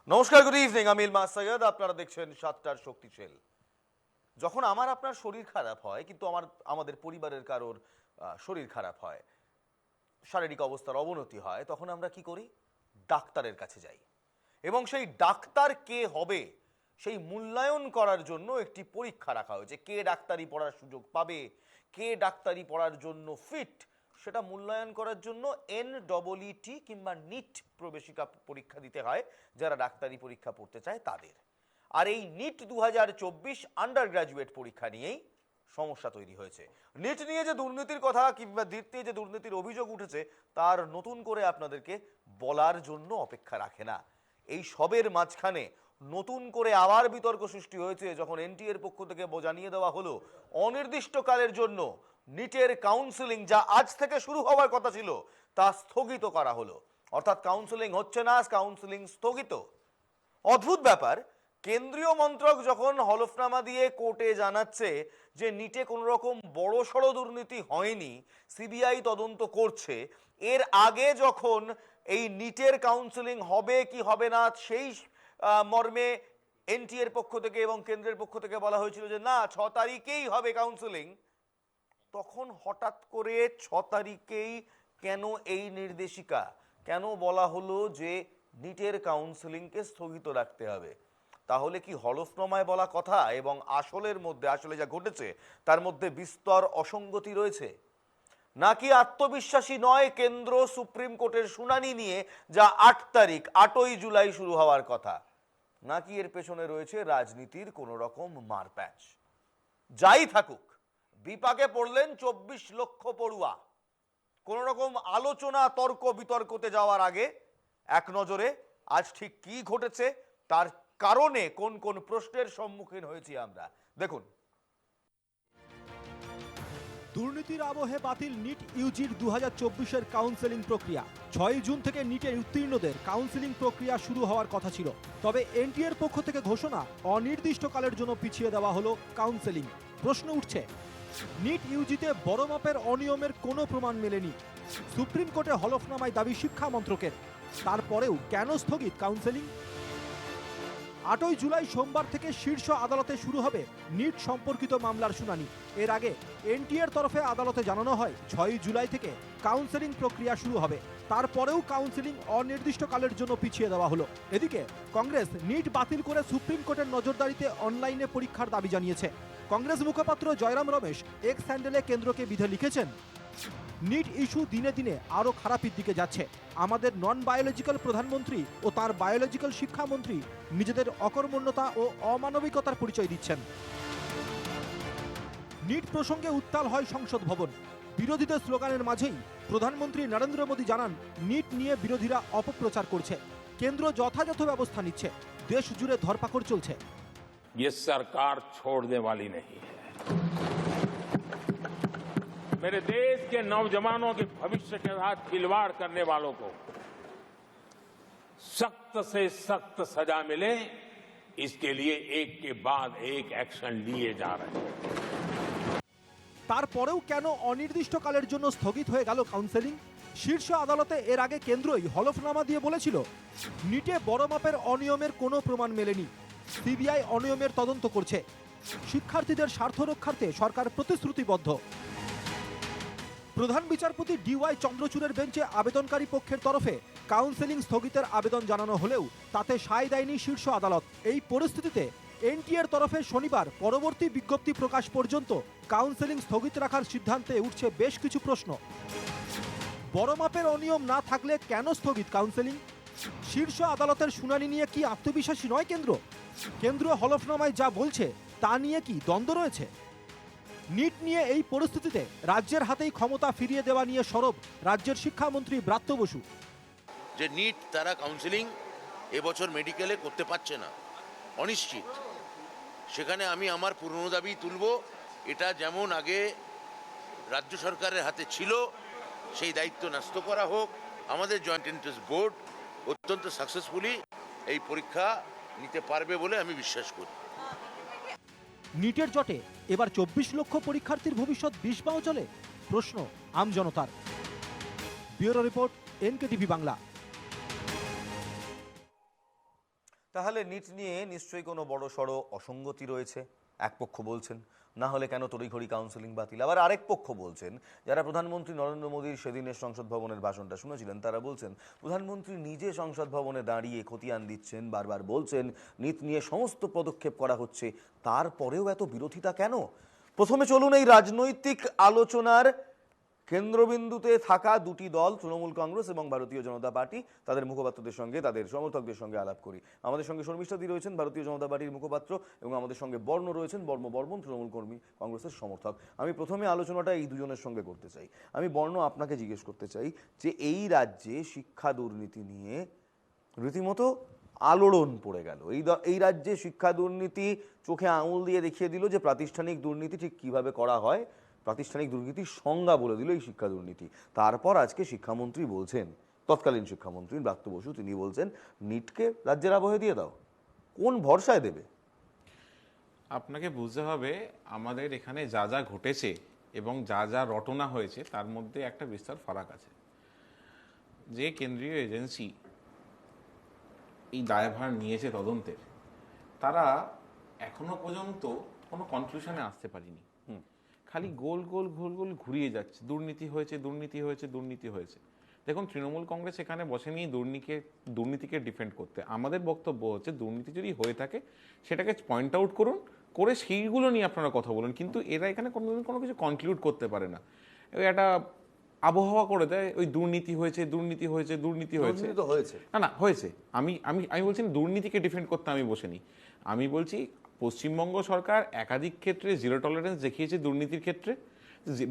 নমস্কার, good evening. আমি ইলমাস সৈয়দ, আপনারা দেখছেন সাতটার শক্তিশীল। যখন আপনার শরীর খারাপ হয়, কিন্তু আমাদের পরিবারের কারোর শরীর খারাপ হয়, শারীরিক অবস্থার অবনতি হয়, তখন আমরা কি করি? ডাক্তারের কাছে যাই। এবং সেই ডাক্তার কে হবে সেই মূল্যায়ন করার জন্য একটি পরীক্ষা রাখা হয়েছে। কে ডাক্তারি পড়ার সুযোগ পাবে, কে ডাক্তারি পড়ার জন্য ফিট, সেটা মূল্যায়ন করার জন্য NEET কিংবা নিট প্রবেশিকা পরীক্ষা দিতে হয় যারা ডাক্তারি পরীক্ষা পড়তে চায় তাদের। আর এই নিট 2024 আন্ডার গ্রাজুয়েট পরীক্ষা নিয়েই সমস্যা তৈরি হয়েছে। নিট নিয়ে যে দুর্নীতির কথা কিংবা নিট নিয়ে যে দুর্নীতির অভিযোগ উঠেছে তার নতুন করে আপনাদেরকে বলার জন্য অপেক্ষা রাখে না। এই সবের মাঝখানে নতুন করে আবার বিতর্ক সৃষ্টি হয়েছে যখন NTA এর পক্ষ থেকে জানিয়ে দেওয়া হলো অনির্দিষ্টকালের জন্য নিটের কাউন্সেলিং, যা আজ থেকে শুরু হওয়ার কথা ছিল, তা স্থগিত করা হলো। অর্থাৎ কাউন্সেলিং হচ্ছে না, কাউন্সেলিং স্থগিত। অদ্ভুত ব্যাপার। কেন্দ্রীয় মন্ত্রক যখন হলফনামা দিয়ে কোর্টে জানাচ্ছে যে নিটে কোনো রকম বড় সড় দুর্নীতি হয়নি, সিবিআই তদন্ত করছে, এর আগে যখন এই নিটের কাউন্সেলিং হবে কি হবে না সেই মর্মে NTA এর পক্ষ থেকে এবং কেন্দ্রের পক্ষ থেকে বলা হয়েছিল যে না, 6 তারিখেই হবে কাউন্সেলিং, তখন হঠাৎ করে 6 তারিখেই কেন এই নির্দেশিকা? কেন বলা হলো যে নিটের কাউন্সেলিংকে স্থগিত রাখতে হবে? তাহলে কি হলফনামায় বলা কথা এবং আসলের মধ্যে আসলে যা ঘটেছে তার মধ্যে বিস্তর অসঙ্গতি রয়েছে? নাকি আত্মবিশ্বাসী নয় কেন্দ্র সুপ্রিম কোর্টের শুনানি নিয়ে, যা 8 তারিখ 8ই জুলাই শুরু হওয়ার কথা? নাকি এর পেছনে রয়েছে রাজনীতির কোনো রকম মারপ্যাচ? যাই থাকুক, বিপাকে পড়লেন 24 লক্ষ পড়ুয়া। কোন রকম আলোচনা তর্ক বিতর্কতে যাওয়ার আগে এক নজরে আজ ঠিক কি ঘটেছে, তার কারণে কোন কোন প্রশ্নের সম্মুখীন হয়েছি আমরা দেখুন। দুর্নীতির আবহে বাতিল নিট ইউজির 2024-এর কাউন্সেলিং প্রক্রিয়া। 6 জুন থেকে নিটের উত্তীর্ণদের কাউন্সেলিং প্রক্রিয়া শুরু হওয়ার কথা ছিল, তবে NTA এর পক্ষ থেকে ঘোষণা অনির্দিষ্টকালের জন্য পিছিয়ে দেওয়া হলো কাউন্সেলিং। প্রশ্ন উঠছে, নিট ইউজিতে বড় মাপের অনিয়মের কোনো প্রমাণ মেলেনি। সুপ্রিম কোর্টে হলফনামায় দাবি শিক্ষা মন্ত্রকের, তারপরেও কেন স্থগিত কাউন্সেলিং? 8ই জুলাই সোমবার থেকে শীর্ষ আদালতে শুরু হবে নিট সম্পর্কিত মামলার শুনানি। এর আগে NTA এর তরফে আদালতে জানানো হয় 6ই জুলাই থেকে কাউন্সেলিং প্রক্রিয়া শুরু হবে, তারপরেও কাউন্সেলিং অনির্দিষ্টকালের জন্য পিছিয়ে দেওয়া হলো। এদিকে কংগ্রেস নিট বাতিল করে সুপ্রিম কোর্টের নজরদারিতে অনলাইনে পরীক্ষার দাবি জানিয়েছে। কংগ্রেস মুখপাত্র জয়রাম রমেশ এক্স হ্যান্ডেলে কেন্দ্রকে বিধে লিখেছেন, নিট ইস্যু দিনে দিনে আরো খারাপের দিকে যাচ্ছে। আমাদের নন বায়োলজিক্যাল প্রধানমন্ত্রী ও তার বায়োলজিক্যাল শিক্ষামন্ত্রী নিজেদের অকর্মণ্যতা ও অমানবিকতার পরিচয় দিচ্ছেন। নিট প্রসঙ্গে উত্তাল হয় সংসদ ভবন। বিরোধীদের স্লোগানের মাঝেই প্রধানমন্ত্রী নরেন্দ্র মোদী জানান, নিট নিয়ে বিরোধীরা অপপ্রচার করছে, কেন্দ্র যথাযথ ব্যবস্থা নিচ্ছে, দেশ জুড়ে ধরপাকড় চলছে। ये सरकार छोड़ने वाली नहीं है। मेरे देश के नौजवानों के भविष्य के साथ खिलवाड़ करने वालों को सख्त से सख्त सजा मिले, इसके लिए एक के बाद एक एक्शन लिए जा रहे हैं। তারপরেও কেন অনির্দিষ্টকালের জন্য স্থগিত হয়ে গেল কাউন্সেলিং? শীর্ষ আদালতে এর আগে কেন্দ্রই হলফনামা দিয়ে বলেছিল, নিটে বড় মাপের অনিয়মের কোনো প্রমাণ মেলেনি, সিবিআই অনিয়মের তদন্ত করছে, শিক্ষার্থীদের স্বার্থ রক্ষার্থে সরকার প্রতিশ্রুতিবদ্ধ। প্রধান বিচারপতি DY চন্দ্রচূড়ের বেঞ্চে আবেদনকারী পক্ষের তরফে কাউন্সেলিং স্থগিতের আবেদন জানানো হলেও তাতে সায় দেয়নি শীর্ষ আদালত। এই পরিস্থিতিতে NTA এর তরফে শনিবার পরবর্তী বিজ্ঞপ্তি প্রকাশ পর্যন্ত কাউন্সেলিং স্থগিত রাখার সিদ্ধান্তে উঠছে বেশ কিছু প্রশ্ন। বড় মাপের অনিয়ম না থাকলে কেন স্থগিত কাউন্সেলিং? শীর্ষ আদালতের শুনানি নিয়ে কি আত্মবিশ্বাসী নয় কেন্দ্র? কেন্দ্র হলফনামায় যা বলছে তা নিয়ে কি দ্বন্দ্ব রয়েছে? নিট নিয়ে এই পরিস্থিতিতে রাজ্যের হাতেই ক্ষমতা ফিরিয়ে দেওয়া নিয়ে সরব রাজ্যের শিক্ষামন্ত্রী ব্রাত্য বসু। যে নিট তারা কাউন্সেলিং এবছর মেডিকেলে করতে পারছে না, অনিশ্চিত, সেখানে আমি আমার পুরনো দাবি তুলব। এটা যেমন আগে রাজ্য সরকারের হাতে ছিল, সেই দায়িত্ব ন্যস্ত করা হোক। আমাদের জয়েন্ট এন্ট্রান্স বোর্ড অত্যন্ত সাকসেসফুলি এই পরীক্ষা নিতে পারবে বলে আমি বিশ্বাস করি। নিটের জটে এবার 24 লক্ষ পরীক্ষার্থীর ভবিষ্যৎ বিষ পাও চলে, প্রশ্ন আমজনতার। Bureau report, NKTV Bangla. তাহলে নিট নিয়ে নিশ্চয়ই কোনো বড় সড়ো অসঙ্গতি রয়েছে, এক পক্ষ বলছেন। না হলে কেন তড়িঘড়ি কাউন্সেলিং বাতিল? আবার আরেক পক্ষ বলছেন, যারা প্রধানমন্ত্রী নরেন্দ্র মোদীর সেদিনের সংসদ ভবনের ভাষণটা শুনেছিলেন, তারা বলছেন প্রধানমন্ত্রী নিজে সংসদ ভবনে দাঁড়িয়ে খতিয়ান দিচ্ছেন, বারবার বলছেন নিট নিয়ে সমস্ত পদক্ষেপ করা হচ্ছে, তারপরেও এত বিরোধিতা কেন? প্রথমে চলুন এই রাজনৈতিক আলোচনার কেন্দ্রবিন্দুতে থাকা দুটি দল, তৃণমূল কংগ্রেস এবং ভারতীয় জনতা পার্টি, তাদের মুখপাত্রদের সঙ্গে, তাদের সমর্থকদের সঙ্গে আলাপ করি। আমাদের সঙ্গে শর্মিষ্ঠাদি রয়েছেন, ভারতীয় জনতা পার্টির মুখপাত্র, এবং আমাদের সঙ্গে বর্ণ রয়েছেন, বর্মন, তৃণমূল কর্মী কংগ্রেসের সমর্থক। আমি প্রথমে আলোচনাটা এই দুজনের সঙ্গে করতে চাই। আমি বর্ণ আপনাকে জিজ্ঞেস করতে চাই যে এই রাজ্যে শিক্ষা দুর্নীতি নিয়ে রীতিমতো আলোড়ন পড়ে গেল। এই রাজ্যে শিক্ষা দুর্নীতি চোখে আঙুল দিয়ে দেখিয়ে দিল যে প্রাতিষ্ঠানিক দুর্নীতি ঠিক কিভাবে করা হয়, প্রাতিষ্ঠানিক দুর্নীতির সংজ্ঞা বলে দিল এই শিক্ষা দুর্নীতি। তারপর আজকে শিক্ষামন্ত্রী বলছেন, তৎকালীন শিক্ষামন্ত্রী ব্রাত্য বসু, তিনি বলছেন নিটকে রাজ্যের আবহে দিয়ে দাও। কোন ভরসায় দেবে? আপনাকে বুঝতে হবে আমাদের এখানে যা যা ঘটেছে এবং যা যা রটনা হয়েছে তার মধ্যে একটা বিস্তর ফারাক আছে। যে কেন্দ্রীয় এজেন্সি এই দায়ভার নিয়েছে তদন্তের, তারা এখনো পর্যন্ত কোনো কনক্লুশনে আসতে পারেনি। খালি গোল গোল ঘুরিয়ে যাচ্ছে, দুর্নীতি হয়েছে, দুর্নীতি হয়েছে, দুর্নীতি হয়েছে। দেখুন, তৃণমূল কংগ্রেস এখানে বসেনি দুর্নীতিকে ডিফেন্ড করতে। আমাদের বক্তব্য হচ্ছে দুর্নীতি যদি হয়ে থাকে সেটাকে পয়েন্ট আউট করুন, করে সেইগুলো নিয়ে আপনারা কথা বলুন। কিন্তু এরা এখানে কোনো কিছু কনক্লুড করতে পারে না। ওই একটা আবহাওয়া করে দেয়, ওই দুর্নীতি হয়েছে, দুর্নীতি হয়েছে, দুর্নীতি হয়েছে। না হয়েছে। আমি আমি আমি বলছি দুর্নীতিকে ডিফেন্ড করতে আমি বসিনি। আমি বলছি পশ্চিমবঙ্গ সরকার একাধিক ক্ষেত্রে জিরো টলারেন্স দেখিয়েছে দুর্নীতির ক্ষেত্রে।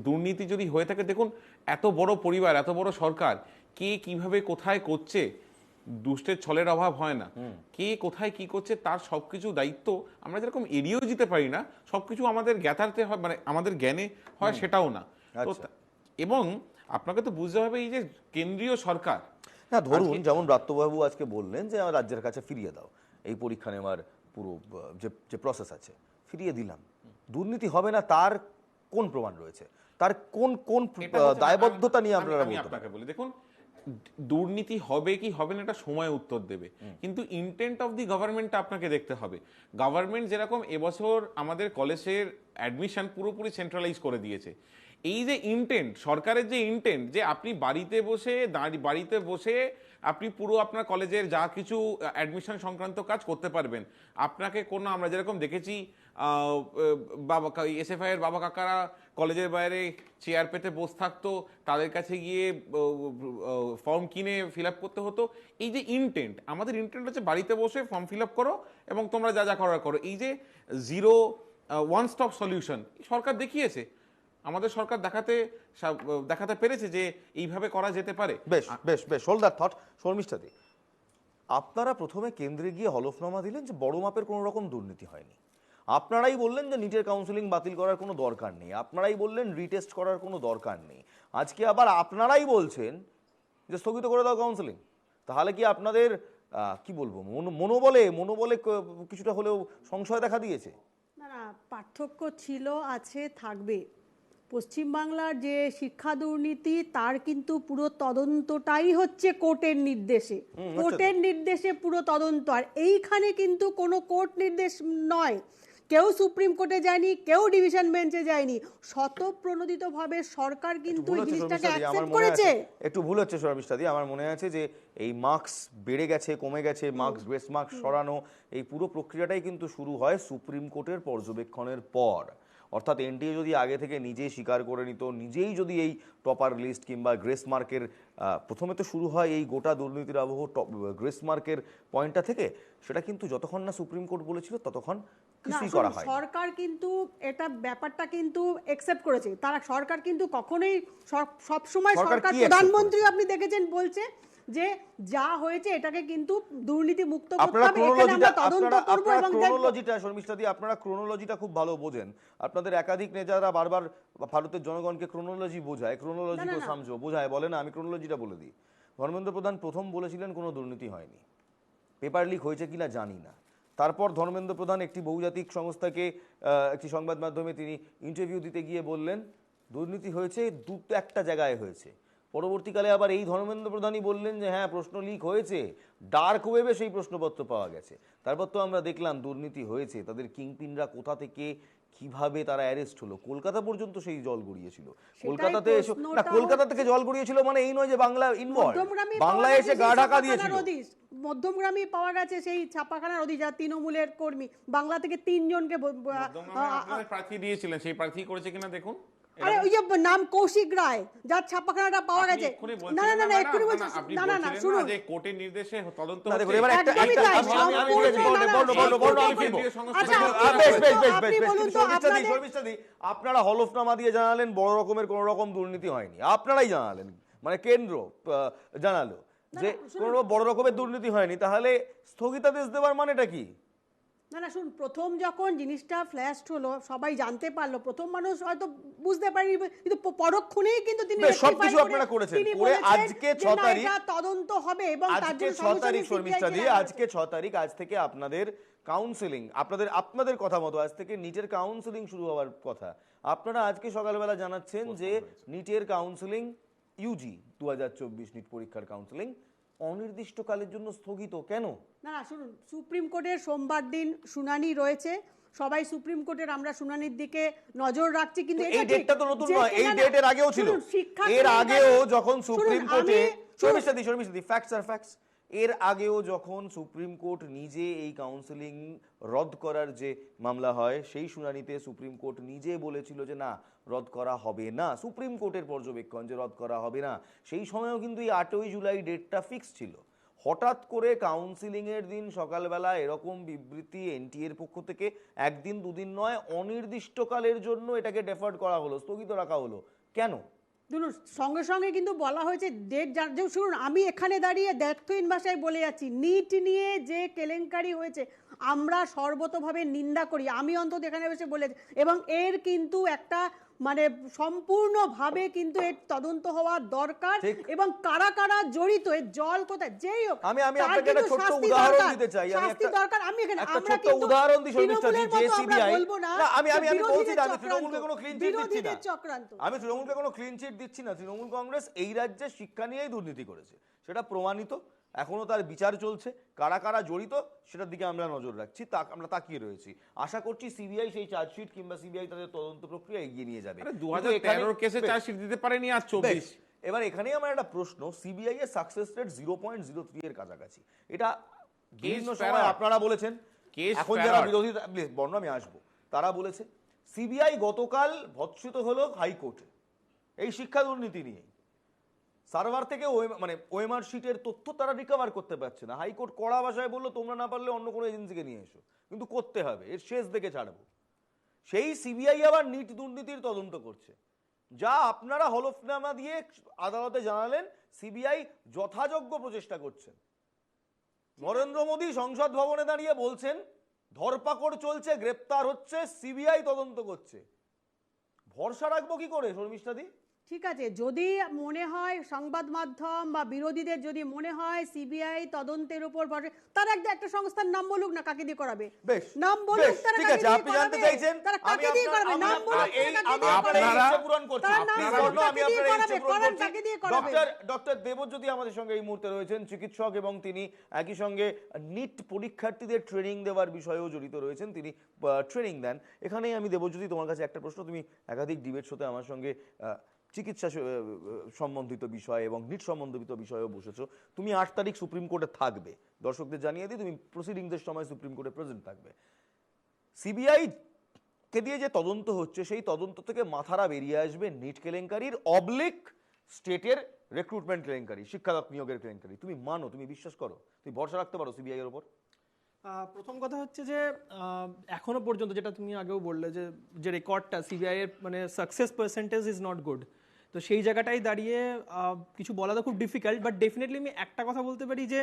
দুর্নীতি যদি হয়ে থাকে, দেখুন এত বড় পরিবার, এত বড় সরকার, কে কিভাবে কোথায় করছে, দুষ্টের ছলের অভাব হয় না। কে কোথায় কি করছে তার সবকিছু দায়িত্ব আমরা যেরকম এড়িয়েও যেতে পারি না, সবকিছু আমাদের জ্ঞাতার্থে হয়, মানে আমাদের জ্ঞানে হয় সেটাও না। তো এবং আপনাকে তো বুঝতে হবে এই যে কেন্দ্রীয় সরকার, না ধরুন যেমন ব্রাত্যবাবু আজকে বললেন যে আমার রাজ্যের কাছে ফিরিয়ে দাও এই পরীক্ষা নেওয়ার পুরো যে প্রসেস আছে, ফিরিয়ে দিলাম, দুর্নীতি হবে না তার কোন প্রমাণ রয়েছে? তার কোন কোন দায়বদ্ধতা নিয়ে আপনারা আপনাকে বলি, দেখুন দুর্নীতি হবে কি হবে না এটা সময় উত্তর দেবে, কিন্তু ইন্টেন্ট অফ দি গভর্নমেন্টটা আপনাকে দেখতে হবে। গভর্নমেন্ট যেরকম এবছর আমাদের কলেজের অ্যাডমিশন পুরোপুরি সেন্ট্রালাইজ করে দিয়েছে, এই যে ইন্টেন্ট, সরকারের যে ইন্টেন্ট যে আপনি বাড়িতে বসে আপনি পুরো আপনার কলেজের যা কিছু অ্যাডমিশন সংক্রান্ত কাজ করতে পারবেন। আপনাকে কোনো, আমরা যেরকম দেখেছি এসএফআই এর বাবা কাকারা কলেজের বাইরে চেয়ার পেতে বসে থাকতো, তাদের কাছে গিয়ে ফর্ম কিনে ফিল আপ করতে হতো। এই যে ইন্টেন্ট, আমাদের ইন্টেন্ট হচ্ছে বাড়িতে বসে ফর্ম ফিল আপ করো এবং তোমরা যা যা করার করো। এই যে জিরো ওয়ান স্টপ সলিউশন সরকার দেখিয়েছে, আমাদের সরকার দেখাতে পেরেছে যে এইভাবে করা যেতে পারে। বেশ হোল্ড দ্যাট থট। শর্মিষ্ঠাদি, আপনারা প্রথমে কেন্দ্রে গিয়ে হলফনামা দিলেন যে বড় মাপের কোনো রকম দুর্নীতি হয়নি, আপনারাই বললেন যে নিটের কাউন্সেলিং বাতিল করার কোনো দরকার নেই, আপনারাই বললেন রিটেস্ট করার কোনো দরকার নেই, আজকে আবার আপনারাই বলছেন যে স্থগিত করে দাও কাউন্সেলিং। তাহলে কি আপনাদের কি বলবো মনোবলে কিছুটা হলেও সংশয় দেখা দিয়েছে? না, পার্থক্য ছিল, আছে, থাকবে। পশ্চিমবাংলার যে শিক্ষা দুর্নীতি তার কিন্তু পুরো তদন্তটাই হচ্ছে কোর্টের নির্দেশে পুরো তদন্ত। আর এইখানে কিন্তু কোনো কোর্ট নির্দেশ নয়, কেউ সুপ্রিম কোর্টে যায়নি, কেউ ডিভিশন বেঞ্চে যায়নি, স্বতঃপ্রণোদিতভাবে সরকার কিন্তু এই জিনিসটাকে অ্যাকসেপ্ট করেছে। একটু ভুল হচ্ছে শর্মিষ্ঠাদি, আমার মনে আছে যে এই মার্কস বেড়ে গেছে, কমে গেছে, মার্কস গ্রেস মার্কস সরানো, এই পুরো প্রক্রিয়াটাই কিন্তু শুরু হয় সুপ্রিম কোর্টের পর্যবেক্ষণের পর। অর্থাৎ এনটিএ যদি আগে থেকে নিজেই স্বীকার করে নিত, নিজেই যদি এই টপার লিস্ট কিংবা গ্রেস মার্কের, প্রথমে তো শুরু হয় এই গোটা দুর্নীতির আবহ গ্রেস মার্কের পয়েন্টটা থেকে, সেটা কিন্তু যতক্ষণ না সুপ্রিম কোর্ট বলেছিল ততক্ষণ কিছুই করা হয়। সরকার কিন্তু এটা ব্যাপারটা কিন্তু অ্যাকসেপ্ট করেছে, তারা সরকার কিন্তু কখনোই সবসময় সরকার প্রধানমন্ত্রী আপনি দেখেছেন বলছে যে যা হয়েছে এটাকে কিন্তু দুর্নীতি মুক্ত করতে হবে, এখানে আমরা তদন্ত করব এবং ক্রোনোলজিটা শর্মিষ্ঠাদি, আপনারা ক্রোনোলজিটা খুব ভালো বোঝেন, আপনাদের একাধিক নেতারা বারবার ভারতের জনগণকে ক্রোনোলজি বোঝায়, ক্রোনোলজিকে সমঝো বোঝায়, বলে না, আমি ক্রোনোলজিটা বলে দিই। ধর্মেন্দ্র প্রধান প্রথম বলেছিলেন কোনো দুর্নীতি হয়নি, পেপার লিক হয়েছে কিনা জানি না। তারপর ধর্মেন্দ্র প্রধান একটি বহুজাতিক সংস্থাকে একটি সংবাদ মাধ্যমে তিনি ইন্টারভিউ দিতে গিয়ে বললেন দুর্নীতি হয়েছে একটা জায়গায় হয়েছে, পরবর্তীকালে আবার এই ধর্মেন্দ্র প্রধানই বললেন যে হ্যাঁ প্রশ্ন লিক হয়েছে, ডার্ক ওয়েবে সেই প্রশ্নপত্র পাওয়া গেছে। তারপর তো আমরা দেখলাম দুর্নীতি হয়েছে, তাদের কিংপিনরা কোথা থেকে কিভাবে তারা অ্যারেস্ট হলো, কলকাতা পর্যন্ত সেই জল গড়িয়েছিল। কলকাতাতে এসে না, কলকাতা থেকে জল গড়িয়েছিল মানে এই নয় যে বাংলা ইনভলভ, বাংলায় এসে গা ঢাকা দিয়েছিল। মধ্যমগ্রামে পাওয়া গেছে সেই ছাপাখানার অধীশ, যারা তৃণমূলের কর্মী, বাংলা থেকে 3 জনকে আপনাদের প্রার্থী দিয়েছিলেন, সেই প্রার্থী করেছে কিনা দেখুন। আরে ওই যে নাম কৌশিক রায়, যার ছাপাখানাটা পাওয়া গেছে। না না না এক্ষুনি বলছি, না না না শুনুন, যে কোর্টের নির্দেশে তদন্ত না দেখুন, হচ্ছে। এবার একটা একদমই তাই, আপনারা হলফনামা দিয়ে জানালেন বড় রকমের কোন রকম দুর্নীতি হয়নি, আপনারাই জানালেন, মানে কেন্দ্র জানালো যে কোন বড় রকমের দুর্নীতি হয়নি, তাহলে স্থগিতাদেশ দেওয়ার মানেটা কি? না না শুন, প্রথম যখন জিনিসটা ফ্ল্যাশ হলো, সবাই জানতে পারলো, প্রথম মানুষ হয়তো বুঝতে পারেনি, কিন্তু পরক্ষণেই কিন্তু তিনি সবকিছু আপনারা করেছেন করে আজকে 6 তারিখ তদন্ত হবে এবং তার আজকে জন্য 6 তারিখ শর্মিষ্ঠা দি, আজকে 6 তারিখ, আজ থেকে আপনাদের কাউন্সেলিং, আপনাদের কথা মতো আজ থেকে নিটের কাউন্সেলিং শুরু হওয়ার কথা। আপনারা আজকে সকালবেলা জানাচ্ছেন যে নিটের কাউন্সেলিং, ইউজি 2024 নিট পরীক্ষার কাউন্সেলিং অনির্দিষ্টকালের জন্য স্থগিত। কেন? না না শুনুন, সুপ্রিম কোর্টের সোমবার দিন শুনানি রয়েছে, সবাই সুপ্রিম কোর্টের আমরা শুনানির দিকে নজর রাখছি, কিন্তু এই ডেটটা তো নতুন নয়, এই ডেটের আগেও ছিল, এর আগেও যখন সুপ্রিম কোর্টে শর্মিষ্ঠাদি ফ্যাক্টস আর ফ্যাক্টস, এর আগেও যখন সুপ্রিম কোর্ট নিজে এই কাউন্সেলিং রদ করার যে মামলা হয় সেই শুনানিতে সুপ্রিম কোর্ট নিজে বলেছিল যে না রদ করা হবে না, সুপ্রিম কোর্টের পর্যবেক্ষণ যে রদ করা হবে না, সেই সময়ও কিন্তু এই 8ই জুলাই ডেটটা ফিক্স ছিল। হঠাৎ করে কাউন্সিলিং এর দিন সকালবেলা এরকম বিবৃতি এনটিএর পক্ষ থেকে, একদিন দুদিন নয় অনির্দিষ্টকালের জন্য এটাকে ডেফার্ড করা হলো, স্থগিত রাখা হলো, কেন? দুনুর সঙ্গে সঙ্গে কিন্তু বলা হয়েছে ডেট, যে শুনুন আমি এখানে দাঁড়িয়ে দ্ব্যর্থহীন ভাষায় বলে যাচ্ছি, নিট নিয়ে যে কেলেঙ্কারি হয়েছে আমরা সর্বতভাবে নিন্দা করি, আমি অন্তত এখানে বসে বলেছি, এবং এর কিন্তু একটা মানে সম্পূর্ণভাবে কিন্তু এর তদন্ত হওয়া দরকার, এবং কারা কারা জড়িত, এর জল কোথায় যেই হোক, আমি আপনাকে একটা ছোট্ট উদাহরণ দিতে চাই, শাস্তি দরকার। আমি এখানে একটা ছোট্ট উদাহরণ দিই শর্মিষ্ঠা দি, যে সিবিআই, আমি বলছি না আমি তৃণমূলকে কোনো ক্লিন চিট দিচ্ছি না, আমি তৃণমূলকে কোনো ক্লিন চিট দিচ্ছি না, তৃণমূল কংগ্রেস এই রাজ্যে শিক্ষা নিয়েই দুর্নীতি করেছে, সেটা প্রমাণিত, এখনো তার বিচার চলছে, কারা কারা জড়িত সেটার দিকে আমরা নজর রাখছি, আমরা তাকিয়ে রয়েছি, আশা করছি সিবিআই সেই চার্জশিট কিংবা সিবিআই তাদের তদন্ত প্রক্রিয়া এগিয়ে নিয়ে যাবে। 2013 কেসে চার্জশিট দিতে পারেনি, আজ 24। এবার এখানেই আমার একটা প্রশ্ন, সিবিআই এর সাকসেস রেট 0.03 এর কাছাকাছি, এটা বিভিন্ন সময় আপনারা বলেছেন, এখন যারা বিরোধী বর্ণ আমি আসবো, তারা বলেছে সিবিআই গতকাল ভৎসিত হলো হাইকোর্টে এই শিক্ষা দুর্নীতি নিয়ে, সার্ভার থেকে মানে ওএমআর শিটের তথ্য তারা রিকভার করতে পারছে না, হাইকোর্ট কড়া ভাষায় বললো তোমরা না পারলে অন্য কোনো এজেন্সিকে নিয়ে এসো, কিন্তু করতে হবে, এর শেষ দেখে ছাড়বো। সেই সিবিআই আবার নিট দুর্নীতির তদন্ত করছে, যা আপনারা হলফনামা দিয়ে আদালতে জানালেন সিবিআই যথাযোগ্য প্রচেষ্টা করছেন। নরেন্দ্র মোদী সংসদ ভবনে দাঁড়িয়ে বলছেন ধরপাকড় চলছে, গ্রেপ্তার হচ্ছে, সিবিআই তদন্ত করছে, ভরসা রাখবো কি করে শর্মিষ্ঠা দি? ঠিক আছে, যদি মনে হয় সংবাদ মাধ্যম বা বিরোধীদের যদি মনে হয় সিবিআই তদন্তের উপর তারা একটা সংস্থার নাম বলুক না, কাকে দিয়ে করাবে, বেশ নাম বলুক, তারা ঠিক আছে, আপনি জানতে চাইছেন তারা কাকে দিয়ে করাবে, নাম বলুক, আমি আপনার ইচ্ছে পূরণ করছি, আমি আপনার ইচ্ছে পূরণ করছি। ডক্টর দেবজ্যোতি আমাদের সঙ্গে এই মুহূর্তে রয়েছেন, চিকিৎসক, এবং তিনি একই সঙ্গে নিট পরীক্ষার্থীদের ট্রেনিং দেওয়ার বিষয়েও জড়িত রয়েছেন, তিনি ট্রেনিং দেন। এখানেই আমি দেবজ্যোতি তোমার কাছে একটা প্রশ্ন, তুমি একাধিক ডিবেট শোতে আমার সঙ্গে চিকিৎসা সম্বন্ধিত বিষয় এবং নিট সম্বন্ধিত বিষয়েও বসেছো, তুমি 8 তারিখ সুপ্রিম কোর্টে থাকবে, দর্শকদের জানিয়ে দিই তুমি প্রসিডিংসের সময় সুপ্রিম কোর্টে প্রেজেন্ট থাকবে। সিবিআই কে দিয়ে যে তদন্ত হচ্ছে সেই তদন্ত থেকে মাথারা বেরিয়ে আসবে নিট কেলেঙ্কারির অবলিক স্টেটের রিক্রুটমেন্ট কেলেঙ্কারি, শিক্ষাগত নিয়োগের কেলেঙ্কারি। তুমি মানো, তুমি বিশ্বাস করো, তুমি ভরসা রাখতে পারো সিবিআই এর উপর? প্রথম কথা হচ্ছে যে এখনো পর্যন্ত যেটা তুমি আগেও বললে যে রেকর্ডটা সিবিআই এর মানে success percentage is not good, তো সেই জায়গাটাই দাঁড়িয়ে কিছু বলা তো খুব ডিফিকাল্ট, বাট ডেফিনেটলি আমি একটা কথা বলতে পারি যে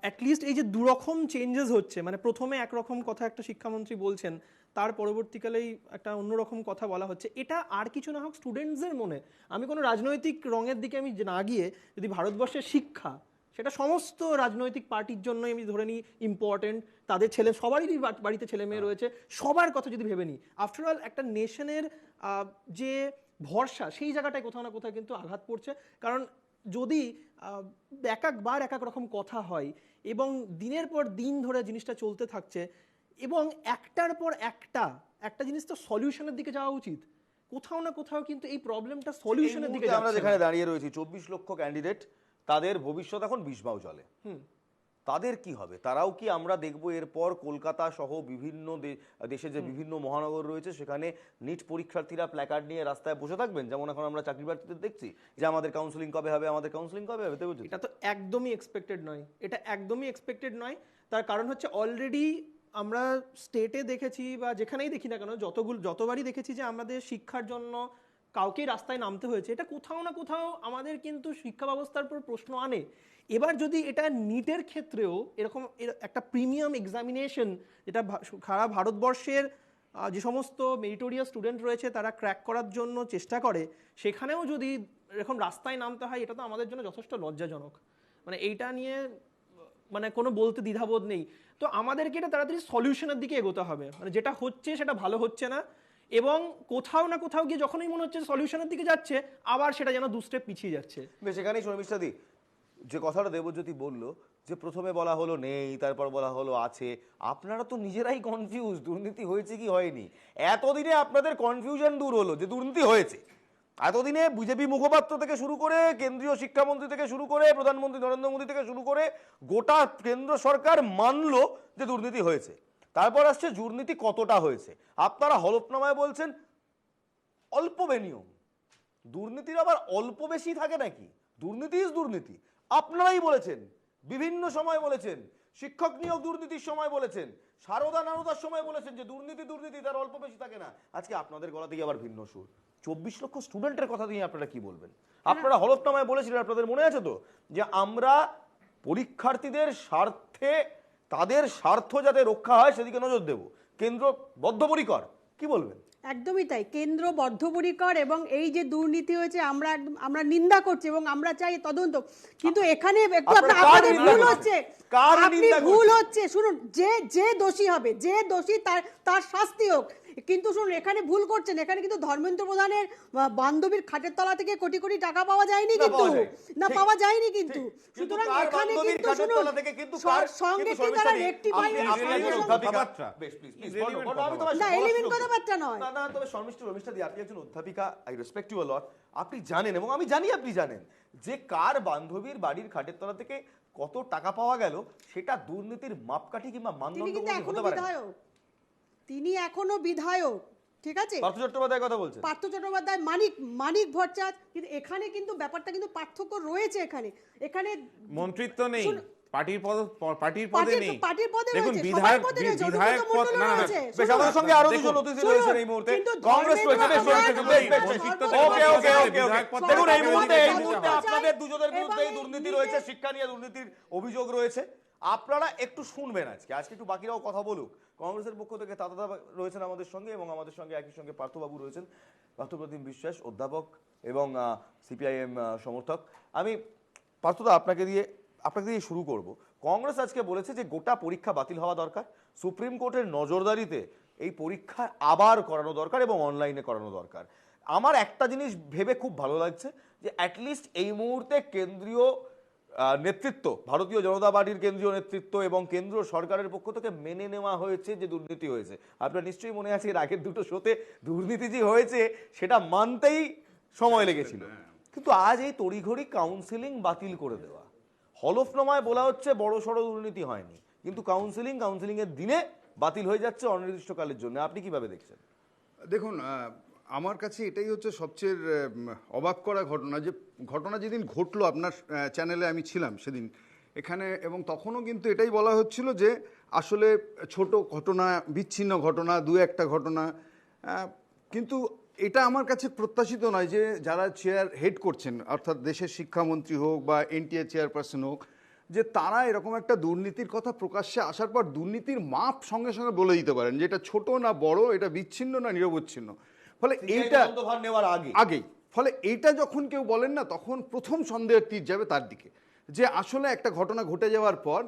অ্যাটলিস্ট এই যে দুরকম চেঞ্জেস হচ্ছে, মানে প্রথমে একরকম কথা একটা শিক্ষামন্ত্রী বলছেন, তার পরবর্তীকালেই একটা অন্যরকম কথা বলা হচ্ছে, এটা আর কিছু না হোক স্টুডেন্টসদের মনে, আমি কোনো রাজনৈতিক রঙের দিকে আমি না গিয়ে যদি ভারতবর্ষের শিক্ষা সেটা সমস্ত রাজনৈতিক পার্টির জন্য আমি ধরে নিই ইম্পর্টেন্ট, তাদের সবারই বাড়িতে ছেলে মেয়ে রয়েছে, সবার কথা যদি ভেবে নিই, আফটার অল একটা নেশনের যে ভরসা, সেই জায়গাটায় কোথাও না কোথাও কিন্তু আঘাত পড়ছে। কারণ যদি এক একবার এক এক রকম কথা হয় এবং দিনের পর দিন ধরে জিনিসটা চলতে থাকছে এবং একটার পর একটা জিনিস তো সলিউশনের দিকে যাওয়া উচিত, কোথাও না কোথাও কিন্তু এই প্রবলেমটা সলিউশনের দিকে আমরা যাচ্ছে না। যেখানে দাঁড়িয়ে রয়েছি 24 লক্ষ ক্যান্ডিডেট, তাদের ভবিষ্যৎ এখন বিষবাউ জলে। তাদের কি হবে? তারাও কি আমরা দেখব এরপর কলকাতা সহ বিভিন্ন দেশে যে বিভিন্ন মহানগর রয়েছে সেখানে নিট পরীক্ষার্থীরা প্ল্যাকার্ড নিয়ে রাস্তায় বসে থাকবেন, যেমন এখন আমরা চাকরি প্রার্থীদের দেখছি যে আমাদের কাউন্সিলিং কবে হবে, আমাদের কাউন্সিলিং কবে হবে? এটা তো একদমই এক্সপেক্টেড নয়, এটা একদমই এক্সপেক্টেড নয়। তার কারণ হচ্ছে অলরেডি আমরা স্টেটে দেখেছি বা যেখানেই দেখি না কেন, যতবারই দেখেছি যে আমাদের শিক্ষার জন্য কাউকেই রাস্তায় নামতে হয়েছে, এটা কোথাও না কোথাও আমাদের কিন্তু শিক্ষা ব্যবস্থার উপর প্রশ্ন আনে। এবার যদি এটা নিটের ক্ষেত্রেও এরকম একটা প্রিমিয়াম এক্সামিনেশন, যেটা সারা ভারতবর্ষের যে সমস্ত মেরিটোরিয়াস স্টুডেন্ট রয়েছে তারা ক্র্যাক করার জন্য চেষ্টা করে, সেখানেও যদি এরকম রাস্তায় নামতে হয়, এটা তো আমাদের জন্য যথেষ্ট লজ্জাজনক। মানে এইটা নিয়ে মানে কোনো বলতে দ্বিধাবোধ নেই। তো আমাদেরকে এটা তাড়াতাড়ি সলিউশনের দিকে এগোতে হবে, মানে যেটা হচ্ছে সেটা ভালো হচ্ছে না, এবং কোথাও না কোথাও গিয়ে যখনই মনে হচ্ছে সলিউশনের দিকে যাচ্ছে, আবার সেটা যেন 2 স্টেপ পিছিয়ে যাচ্ছে। বেশ, এখানেই শর্মিষ্ঠা দি যে কথাটা দেবজ্যোতি বলল যে প্রথমে বলা হলো নেই, তারপর বলা হলো আছে, আপনারা তো নিজেরাই কনফিউজ দুর্নীতি হয়েছে কি হয়নি। এতদিনে আপনাদের কনফিউশন দূর হলো যে দুর্নীতি হয়েছে। এতদিনে বিজেপি মুখপাত্র থেকে শুরু করে কেন্দ্রীয় শিক্ষামন্ত্রী থেকে শুরু করে প্রধানমন্ত্রী নরেন্দ্র মোদী থেকে শুরু করে গোটা কেন্দ্র সরকার মানলো যে দুর্নীতি হয়েছে। তারপর আসছে দুর্নীতি কতটা হয়েছে। আপনারা হলফনামায় বলছেন অল্প বেনিয়ম। দুর্নীতির আবার অল্প বেশি থাকে নাকি? দুর্নীতি ইজ দুর্নীতি। আপনারাই বলেছেন, বিভিন্ন সময় বলেছেন, শিক্ষক নিয়োগ দুর্নীতির সময় বলেছেন, সারদা নারদার সময় বলেছেন যে দুর্নীতি তার অল্প বেশি থাকে না। আজকে আপনাদের গলা থেকে আবার ভিন্ন সুর। 24 লক্ষ স্টুডেন্টের কথা দিয়ে আপনারা কি বলবেন? আপনারা হলফনামায় বলেছিলেন, আপনাদের মনে আছে তো, যে আমরা পরীক্ষার্থীদের স্বার্থে, তাদের স্বার্থ যাতে রক্ষা হয় সেদিকে নজর দেব, কেন্দ্র বদ্ধপরিকর। কি বলবেন? একদমই তাই, কেন্দ্র বদ্ধপরিকর, এবং এই যে দুর্নীতি হয়েছে আমরা নিন্দা করছি এবং আমরা চাই তদন্ত। কিন্তু এখানে একটু আপনাদের ভুল হচ্ছে, আপনি ভুল হচ্ছে। শুনুন, যে দোষী হবে, যে দোষী তার শাস্তি হোক। কিন্তু শুনুন, এখানে ভুল করছেন। এখানে কিন্তু ধর্মেন্দ্র প্রধানের বান্ধবীর খাটের তলা থেকে কোটি কোটি টাকা পাওয়া যায়নি, কিন্তু না পাওয়া যায়নি কিন্তু। সুতরাং এখানে কিন্তু শুনুন, সঙ্গে কি তারা রেকটিফাই না, এলিমেন্ট কথাবার্তা নয়। না, তবে শর্মিষ্ঠা দি, আপনি একজন অধ্যাপিকা, আই রেসপেক্ট ইউ আ লট। আপনি জানেন এবং আমি জানি আপনি জানেন যে কার বান্ধবীর বাড়ির খাটের তলা থেকে কত টাকা পাওয়া গেল সেটা দুর্নীতির মাপকাঠি কিংবা মানদণ্ড হতে পারে। তিনি এখনো বিধায়ক, ঠিক আছে? পার্থ চট্টোপাধ্যায় কথা বলছেন, পার্থ চট্টোপাধ্যায়, মানিক ভট্টাচার্য, কিন্তু এখানে কিন্তু ব্যাপারটা কিন্তু পার্থক্য রয়েছে। এখানে মন্ত্রিত্ব নেই, পার্টির পদে নেই। দেখুন, বিধায়ক পদ না, বেশ, আমাদের সঙ্গে আরো দুজন অতিথি রয়েছেন এই মুহূর্তে। কংগ্রেস রয়েছে। দেখুন, এই মুহূর্তে আপনাদের দুজনের বিরুদ্ধে দুর্নীতি রয়েছে, শিক্ষা নিয়ে দুর্নীতির অভিযোগ রয়েছে। আপনারা একটু শুনবেন আজকে একটু বাকিরাও কথা বলুক। কংগ্রেসের পক্ষ থেকে দাদা রয়েছেন আমাদের সঙ্গে, এবং আমাদের সঙ্গে একই সঙ্গে পার্থবাবু রয়েছেন, পার্থপ্রতিম বিশ্বাস, অধ্যাপক এবং সিপিআইএম সমর্থক। আমি পার্থদা আপনাকে দিয়ে শুরু করব। কংগ্রেস আজকে বলেছে যে গোটা পরীক্ষা বাতিল হওয়া দরকার, সুপ্রিম কোর্টের নজরদারিতে এই পরীক্ষা আবার করানো দরকার এবং অনলাইনে করানো দরকার। আমার একটা জিনিস ভেবে খুব ভালো লাগছে যে অ্যাটলিস্ট এই মুহূর্তে কেন্দ্রীয় নেতৃত্ব, ভারতীয় জনতা পার্টির কেন্দ্রীয় নেতৃত্ব এবং কেন্দ্র সরকারের পক্ষ থেকে মেনে নেওয়া হয়েছে যে দুর্নীতি হয়েছে। আপনার নিশ্চয়ই মনে আছে এর আগের দুটো শোতে দুর্নীতি যে হয়েছে সেটা মানতেই সময় লেগেছিল, কিন্তু আজ এই তড়িঘড়ি কাউন্সিলিং বাতিল করে দেওয়া। হলফনামায় বলা হচ্ছে বড় সড় দুর্নীতি হয়নি, কিন্তু কাউন্সিলিং এর দিনে বাতিল হয়ে যাচ্ছে অনির্দিষ্টকালের জন্য। আপনি কিভাবে দেখছেন? দেখুন, আমার কাছে এটাই হচ্ছে সবচেয়ে অবাক করা ঘটনা, যে ঘটনা যেদিন ঘটলো আপনার চ্যানেলে আমি ছিলাম সেদিন এখানে, এবং তখনও কিন্তু এটাই বলা হচ্ছিল যে আসলে ছোট ঘটনা, বিচ্ছিন্ন ঘটনা, দু একটা ঘটনা, কিন্তু এটা আমার কাছে প্রত্যাশিত নয় যে যারা চেয়ার হেড করছেন, অর্থাৎ দেশের শিক্ষামন্ত্রী হোক বা এনটিএ চেয়ারপারসন হোক, যে তারা এরকম একটা দুর্নীতির কথা প্রকাশ্যে আসার পর দুর্নীতির মাপ সঙ্গে সঙ্গে বলে দিতে পারেন যে এটা ছোট না বড়, এটা বিচ্ছিন্ন না নিরবচ্ছিন্ন। ফলে এইটা আগেই, ফলে এইটা যখন কেউ বলেন না, তখন প্রথম সন্দেহের তীর যাবে তার দিকে, যে আসলে একটা ঘটনা ঘটে যাওয়ার পর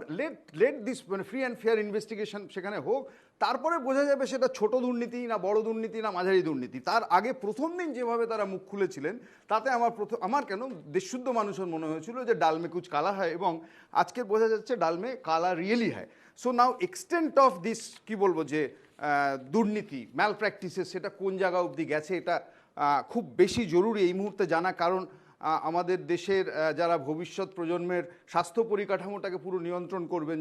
লেট দিস, মানে ফ্রি অ্যান্ড ফেয়ার ইনভেস্টিগেশন সেখানে হোক, তারপরে বোঝা যাবে সেটা ছোট দুর্নীতি না বড় দুর্নীতি না মাঝারি দুর্নীতি। তার আগে প্রথম দিন যেভাবে তারা মুখ খুলেছিলেন তাতে আমার কেন দেশশুদ্ধ মানুষের মনে হয়েছিল যে ডালমে কুচ কালা হয়, এবং আজকে বোঝা যাচ্ছে ডালমে কালা রিয়েলি হয়। So now extent of this কি বলবো যে দুর্নীতি ম্যাল প্র্যাকটিসেস সেটা কোন জায়গা অবধি গেছে এটা খুব বেশি জরুরি এই মুহূর্তে জানা। কারণ আমাদের দেশের যারা ভবিষ্যৎ প্রজন্মের স্বাস্থ্য পরিকাঠামোটাকে পুরো নিয়ন্ত্রণ করবেন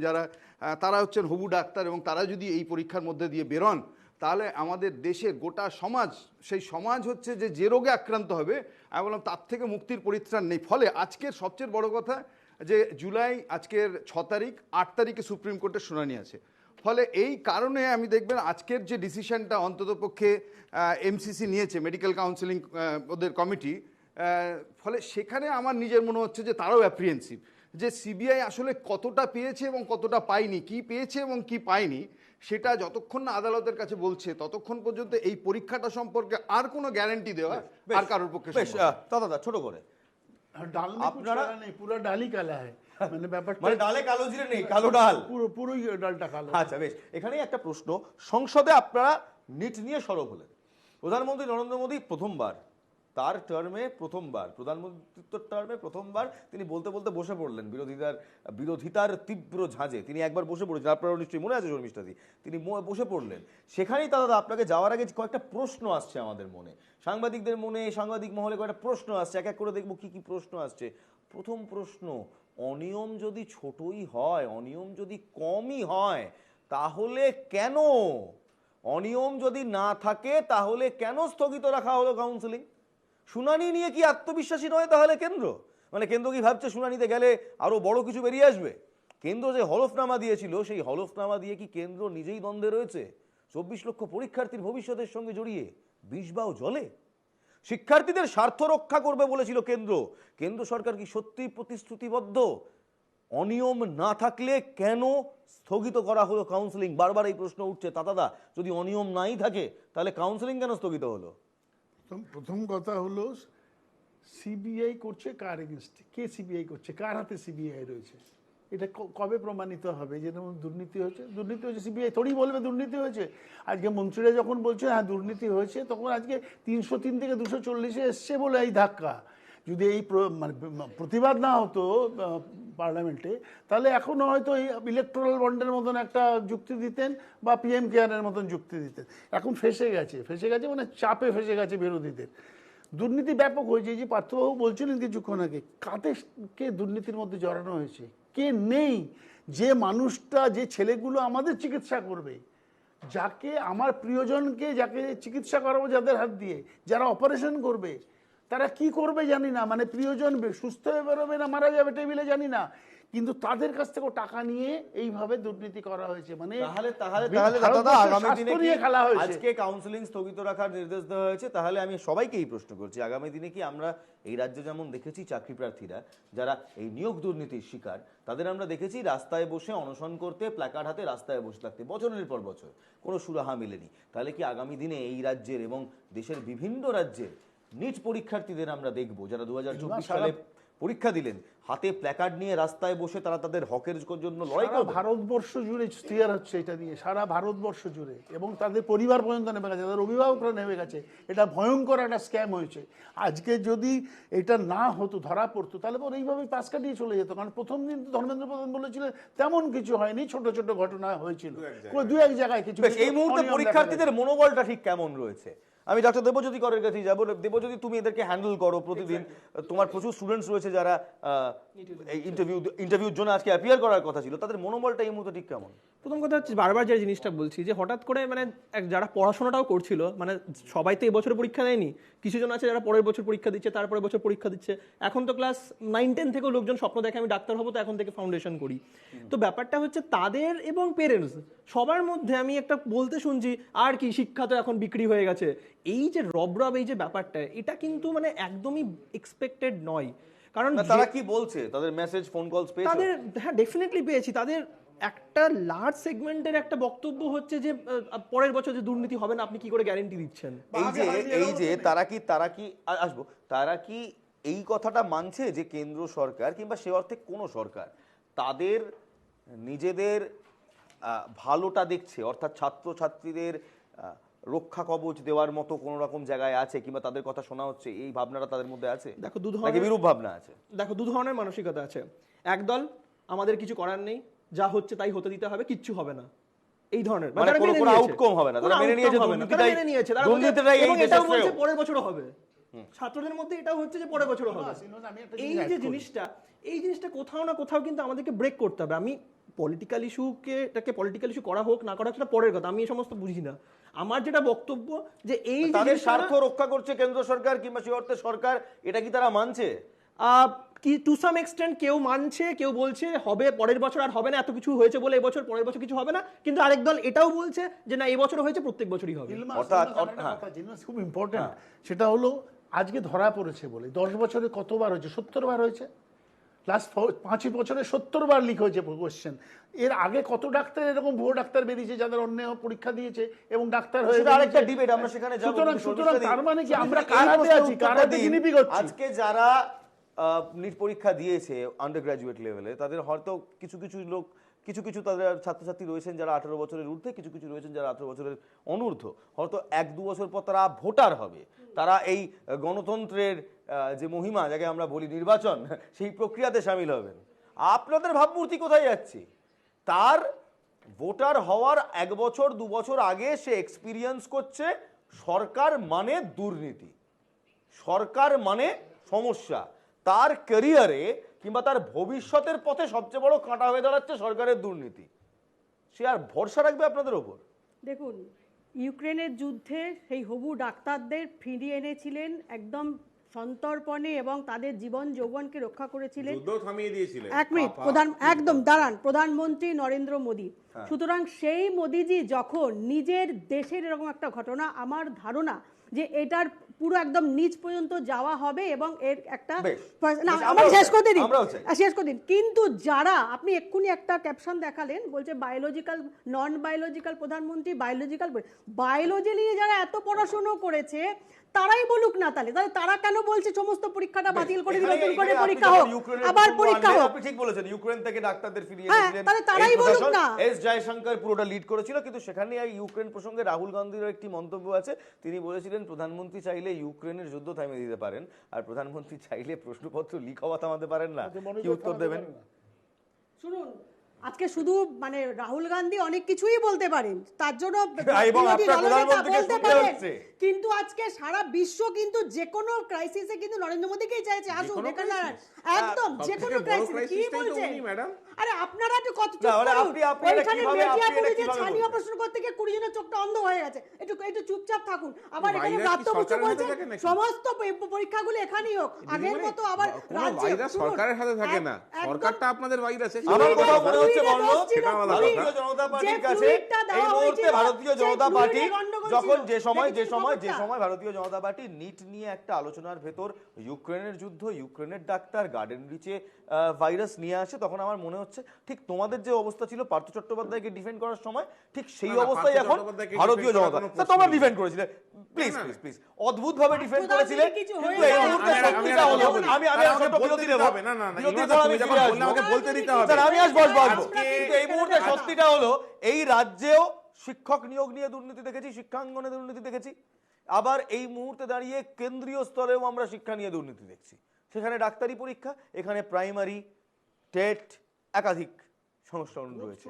তারা হচ্ছেন হবু ডাক্তার, এবং তারা যদি এই পরীক্ষার মধ্যে দিয়ে বেরোন তাহলে আমাদের দেশের গোটা সমাজ, সেই সমাজ হচ্ছে যে রোগে আক্রান্ত হবে আমি বললাম তার থেকে মুক্তির পরিত্রাণ নেই। ফলে আজকের সবচেয়ে বড় কথা যে জুলাই আজকের 6 তারিখ 8 তারিখে সুপ্রিম কোর্টের শুনানি আছে। ফলে এই কারণে আমি দেখবেন আজকের যে ডিসিশনটা অন্ততপক্ষে এমসিসি নিয়েছে, মেডিকেল কাউন্সিলিং ওদের কমিটি, ফলে সেখানে আমার নিজের মনে হচ্ছে যে তারাও অ্যাপ্রিহেন্সিভ যে সিবিআই আসলে কতটা পেয়েছে এবং কতটা পায়নি, কি পেয়েছে এবং কি পায়নি সেটা যতক্ষণ না আদালতের কাছে বলছে ততক্ষণ পর্যন্ত এই পরীক্ষাটা সম্পর্কে আর কোনো গ্যারান্টি দেওয়া আর কারোর পক্ষে বেশ দাদা ছোট করে ডাল में कुछ काला नहीं, पूरा डाल ही काला है। মানে ব্যাপারটা মানে ডালে কালো জিরে নেই, কালো ডাল পুরোই ডালটা কালো। আচ্ছা বেশ, এখানেই একটা প্রশ্ন। সংসদে আপনারা নিট নিয়ে সরব হলেন, প্রধানমন্ত্রী নরেন্দ্র মোদী প্রথমবার তার টার্মে প্রধানমন্ত্রীত্বের টার্মে প্রথমবার তিনি বলতে বলতে বসে পড়লেন বিরোধিতার তীব্র ঝাঁজে। তিনি একবার বসে পড়েছেন, আপনারা নিশ্চয়ই মনে আছে শর্মিষ্ঠাদি, তিনি বসে পড়লেন। সেখানেই দাদা আপনাকে যাওয়ার আগে কয়েকটা প্রশ্ন আসছে আমাদের মনে, সাংবাদিকদের মনে, সাংবাদিক মহলে কয়েকটা প্রশ্ন আসছে, এক এক করে দেখবো কি কি প্রশ্ন আসছে। প্রথম প্রশ্ন, অনিয়ম যদি ছোটই হয়, অনিয়ম যদি কমই হয়, তাহলে কেন? অনিয়ম যদি না থাকে তাহলে কেন স্থগিত রাখা হলো কাউন্সিলিং? শুনানি নিয়ে কি আত্মবিশ্বাসী নয় তাহলে কেন্দ্র? মানে কেন্দ্র কি ভাবছে শুনানিতে গেলে আরো বড় কিছু বেরিয়ে আসবে? কেন্দ্র যে হলফনামা দিয়েছিল সেই হলফনামা দিয়ে কি কেন্দ্র নিজেই দ্বন্দ্বে রয়েছে? 24 লক্ষ পরীক্ষার্থীর ভবিষ্যতের সঙ্গে জড়িয়ে বিষবাও জলে। শিক্ষার্থীদের স্বার্থ রক্ষা করবে বলেছিল কেন্দ্র সরকার কি সত্যি প্রতিশ্রুতিবদ্ধ? অনিয়ম না থাকলে কেন স্থগিত করা হলো কাউন্সিলিং? বারবার এই প্রশ্ন উঠছে। দাদা যদি অনিয়ম নাই থাকে তাহলে কাউন্সিলিং কেন স্থগিত হলো? প্রথম কথা হলো সিবিআই করছে কার এগেনস্টে, কে সিবিআই করছে, কার হাতে সিবিআই রয়েছে, এটা কবে প্রমাণিত হবে যে দুর্নীতি হয়েছে? সিবিআই থোড়ি বলবে দুর্নীতি হয়েছে। আজকে মন্ত্রীরা যখন বলছে হ্যাঁ দুর্নীতি হয়েছে, তখন আজকে 303 থেকে 240-এ এসছে বলে এই ধাক্কা। যদি এই মানে প্রতিবাদ না হতো পার্লামেন্টে তাহলে এখনও হয়তো এই ইলেকট্রাল বন্ডের মতন একটা যুক্তি দিতেন বা পিএম কেয়ারের মতন যুক্তি দিতেন। এখন ফেসে গেছে মানে চাপে ফেসে গেছে বিরোধীদের। দুর্নীতি ব্যাপক হয়েছে। এই যে পার্থবাবু বলছিলেন কিছুক্ষণ আগে, কে দুর্নীতির মধ্যে জড়ানো হয়েছে, কে নেই? যে মানুষটা, যে ছেলেগুলো আমাদের চিকিৎসা করবে, যাকে আমার প্রিয়জনকে যাকে চিকিৎসা করাবো যাদের হাত দিয়ে, যারা অপারেশন করবে, তারা কি করবে জানি না। মানে প্রিয়জন সুস্থ হয়ে বেরোবে না মারা যাবে টেবিলে জানি না, কিন্তু তাদের কাছ থেকে টাকা নিয়ে এইভাবে দুর্নীতি করা হয়েছে। মানে তাহলে দাদা আগামী দিনে কি আজকে কাউন্সিলিং স্থগিত রাখার নির্দেশ দেওয়া হয়েছে, তাহলে আমি সবাইকে এই প্রশ্ন করছি, আগামী দিনে কি আমরা এই রাজ্যে যেমন দেখেছি চাকরি প্রার্থীরা যারা এই নিয়োগ দুর্নীতির শিকার, তাদের আমরা দেখেছি রাস্তায় বসে অনশন করতে, প্ল্যাকার্ড হাতে রাস্তায় বসে থাকতে বছরের পর বছর, কোনো সুরাহা মেলেনি, তাহলে কি আগামী দিনে এই রাজ্যের এবং দেশের বিভিন্ন রাজ্যের নিট পরীক্ষার্থীদের আমরা দেখবো যারা 2024 সালে পরীক্ষা দিলেন, হাতে প্ল্যাকার্ড নিয়ে রাস্তায় বসে তারা তাদের হকের জন্য লড়াই করবে? ভারতবর্ষ জুড়ে ক্লিয়ার হচ্ছে এটা নিয়ে, সারা ভারতবর্ষ জুড়ে, এবং তাদের পরিবার পর্যন্ত নেমে গেছে, তাদের অভিভাবকরা নেমে গেছে। এটা ভয়ঙ্কর একটা স্ক্যাম হয়েছে। আজকে যদি এটা না হতো, ধরা পড়তো, তাহলে পর এইভাবেই পাশ কাটিয়ে চলে যেত। কারণ প্রথম দিন তো ধর্মেন্দ্র প্রধান বলেছিলেন তেমন কিছু হয়নি, ছোট ছোট ঘটনা হয়েছিল দু এক জায়গায় কিছু। এই মুহূর্তে পরীক্ষার্থীদের মনোবলটা ঠিক কেমন রয়েছে? আমি ডক্টর দেবজ্যোতি করের কাছেই যাবো। দেবজ্যোতি, তুমি এদেরকে হ্যান্ডেল করো প্রতিদিন, তোমার প্রচুর স্টুডেন্টস রয়েছে যারা ইন্টারভিউর জন্য আজকে অ্যাপিয়ার করার কথা ছিল, তাদের মনোবলটা এই মুহূর্তে ঠিক কেমন? প্রথম কথা হচ্ছে বারবার যে জিনিসটা বলছি যে হঠাৎ করে মানে যারা পড়াশোনাটাও করছিল, মানে সবাই তো এই বছরে পরীক্ষা দেয়নি, কিছু জন আছে যারা পরের বছর পরীক্ষা দিচ্ছে, তারপরে বছর পরীক্ষা দিচ্ছে। এখন তো ক্লাস 9-10 থেকেও লোকজন স্বপ্ন দেখে আমি ডাক্তার হবো, তো এখন থেকে ফাউন্ডেশন করি। তো ব্যাপারটা হচ্ছে তাদের এবং পেরেন্টস সবার মধ্যে আমি একটা বলতে শুনছি আর কি, শিক্ষা তো এখন বিক্রি হয়ে গেছে। এই যে রব এই যে ব্যাপারটা, এটা কিন্তু মানে একদমই এক্সপেক্টেড নয়। কারণ তারা কি বলছে, তাদের মেসেজ ফোন কলস পেয়েছে? তাদের হ্যাঁ ডেফিনেটলি পেয়েছি। তাদের একটা লার্জ সেগমেন্টের একটা বক্তব্য হচ্ছে যে পরের বছর যে দুর্নীতি হবে না, আপনি কি করে গ্যারান্টি দিচ্ছেন? এই যে তারা কি এই কথাটা মানছে যে কেন্দ্র সরকার কিংবা সে অর্থে কোনো সরকার তাদের নিজেদের ভালোটা দেখছে, অর্থাৎ ছাত্রছাত্রীদের রক্ষা কবচ দেওয়ার মতো কোনো রকম জায়গায় আছে, কিংবা তাদের কথা শোনা হচ্ছে, এই ভাবনাটা তাদের মধ্যে আছে? দেখো নাকি বিরূপ ভাবনা আছে? দেখো দু ধরনের মানসিকতা আছে। একদল আমাদের কিছু করার নেই, যা হচ্ছে তাই হতে দিতে হবে, কিচ্ছু হবে না, এই ধরনের, মানে কোনো আউটকাম হবে না, তারা মেনে নিয়েছে দুর্নীতিটাই এই দেশের শ্রেয়। পরের বছরও হবে। ছাত্রদের মধ্যে এটাও হচ্ছে যে পরের বছরও হবে। এই যে জিনিসটা কোথাও না কোথাও কিন্তু আমাদেরকে ব্রেক করতে হবে। আমি পলিটিক্যাল ইস্যুকে এটাকে পলিটিক্যাল ইস্যু করা হোক না করা হোক সেটা পরের কথা, আমি এই সমস্ত বুঝি না। আমার যেটা বক্তব্য যে এই তাদের স্বার্থ রক্ষা করছে কেন্দ্র সরকার কিংবা সেই অর্থে সরকার, এটা কি তারা মানছে? কি টু সাম এক্সটেন্ট কেউ মানছে, কেউ বলছে হবে পরের বছর আর হবে না, এত কিছু হয়েছে বলে এবছর, পরের বছর কিছু হবে না, কিন্তু আরেক দল এটাও বলছে যে না এবছর হয়েছে প্রত্যেক বছরই হবে। খুব ইম্পর্টেন্ট, সেটা হলো আজকে ধরা পড়েছে বলে 10 বছরে কতবার হয়েছে? 70 বার হয়েছে। লাস্ট 5 বছরে 70 বার লিক হয়েছে কোশ্চেন। এর আগে কত ডাক্তার এরকম ভুয়ো ডাক্তার বেরিয়েছে যাদের অন্য পরীক্ষা দিয়েছে এবং ডাক্তার হয়ে আরেকটা ডিবেট, আমরা সেখানে যাব। সুতরাং তার মানে কি আমরা কার হাতে আছি, কার হাতে গিনিপিগ হচ্ছি? আজকে যারা নিট পরীক্ষা দিয়েছে আন্ডার গ্রাজুয়েট লেভেলে, তাদের হয়তো কিছু কিছু তাদের ছাত্রছাত্রী রয়েছেন যারা 18 বছরের ঊর্ধ্বে, কিছু কিছু রয়েছেন যারা 18 বছরের অনূর্ধ্ব। হয়তো 1-2 বছর পর তারা ভোটার হবে, তারা এই গণতন্ত্রের যে মহিমা, যাকে আমরা বলি নির্বাচন, সেই প্রক্রিয়াতে সামিল হবেন। আপনাদের ভাবমূর্তি কোথায় যাচ্ছে? তার ভোটার হওয়ার 1 বছর 2 বছর আগে সে এক্সপিরিয়েন্স করছে সরকার মানে দুর্নীতি, সরকার মানে সমস্যা। তার ক্যারিয়ারে কিংবা তার ভবিষ্যতের পথে সবচেয়ে বড় কাঁটা হয়ে দাঁড়াচ্ছে সরকারের দুর্নীতি। সে আর ভরসা রাখবে আপনাদের ওপর? দেখুন, ইউক্রেনের যুদ্ধে সেই হবু ডাক্তারদের ফিরিয়ে এনেছিলেন একদম সন্তর্পণে এবং তাদের জীবন যৌবনকে রক্ষা করেছিলেন, যুদ্ধ থামিয়ে দিয়েছিলেন। এক মিনিট, একদম দাঁড়ান, প্রধানমন্ত্রী নরেন্দ্র মোদী। সুতরাং সেই মোদীজি যখন নিজের দেশের এরকম একটা ঘটনা, আমার ধারণা যে এটার পুরো একদম নিচ পর্যন্ত যাওয়া হবে এবং এর একটা শেষ করে দিন। কিন্তু যারা, আপনি এক্ষুনি একটা ক্যাপশন দেখালেন, বলছে বায়োলজিক্যাল, নন বায়োলজিক্যাল প্রধানমন্ত্রী, বায়োলজি নিয়ে যারা এত পড়াশোনা করেছে তারাই বলুক না, তাহলে তারা কেন বলছে সমস্ত পরীক্ষাটা বাতিল করে দিল, নতুন করে পরীক্ষা হোক, আবার পরীক্ষা হোক? আপনি ঠিক বলেছেন, ইউক্রেন থেকে ডাক্তারদের ফিরিয়ে এনেছিলেন, তাহলে তারাই বলুক না। এস জয়শঙ্কর পুরোটা লিড করেছিল। কিন্তু সেখানে ইউক্রেন প্রসঙ্গে রাহুল গান্ধীর একটি মন্তব্য আছে। তিনি বলেছিলেন প্রধানমন্ত্রী চাইলে ইউক্রেনের যুদ্ধ থামিয়ে দিতে পারেন, আর প্রধানমন্ত্রী চাইলে প্রশ্নপত্র লিক হওয়া থামাতে পারেন না। কি উত্তর দেবেন? শুনুন, আজকে শুধু মানে রাহুল গান্ধী অনেক কিছুই বলতে পারেন, তার জন্য বলতে পারেন, কিন্তু আজকে সারা বিশ্ব কিন্তু যে কোনো ক্রাইসিসে কিন্তু নরেন্দ্র মোদীকেই চাইছে আসুন এখানে, একদম যে কোনো ক্রাইসিস। কি বলছেন আরে আপনারা একটু কত চুপ করুন, ওইখানে মিডিয়া পুলিশে ছানিয়া প্রশ্ন করতে গিয়ে 20 জনের চোখটা অন্ধ হয়ে গেছে, একটু চুপচাপ থাকুন। আবার এখানে রাত বসে বলছে সমস্ত পরীক্ষাগুলো এখানেই হোক, আগের মতো আবার রাজ্যে সরকারের হাতে থাকে না, সরকারটা আপনাদের বাইরে আছে। আমার কথা মনে হচ্ছে ভারতীয় জনতা পার্টির কাছে এই মুহূর্তে ভারতীয় জনতা পার্টি যখন যে সময় ভারতীয় জনতা পার্টি নিট নিয়ে একটা আলোচনার ভেতর ইউক্রেনের যুদ্ধ, ইউক্রেনের ডাক্তার, গার্ডেন রিচে ভাইরাস নিয়ে আসে, তখন আমার মনে হচ্ছে ঠিক তোমাদের যে অবস্থা ছিল পার্থ চট্টোপাধ্যায়কে ডিফেন্ড করার সময়, ঠিক সেই অবস্থায় এখন ভারতীয় জনতা। তোমরা ডিফেন্ড করেছিলে, প্লিজ প্লিজ প্লিজ, অদ্ভুত ভাবে ডিফেন্ড করেছিলে। কিন্তু এই মুহূর্তে সত্যিটা হলো, আমি বিরতি দেব, বলতে দিতে হবে, আমি আসবো। কিন্তু এই মুহূর্তে সত্যিটা হলো, এই রাজ্যেও শিক্ষক নিয়োগ নিয়ে দুর্নীতি দেখেছি, শিক্ষাঙ্গনে দুর্নীতি দেখেছি, আবার এই মুহূর্তে দাঁড়িয়ে কেন্দ্রীয় স্তরেও আমরা শিক্ষা নিয়ে দুর্নীতি দেখছি। সেখানে ডাক্তারি পরীক্ষা, এখানে প্রাইমারি, টেট, একাধিক সংস্করণ রয়েছে।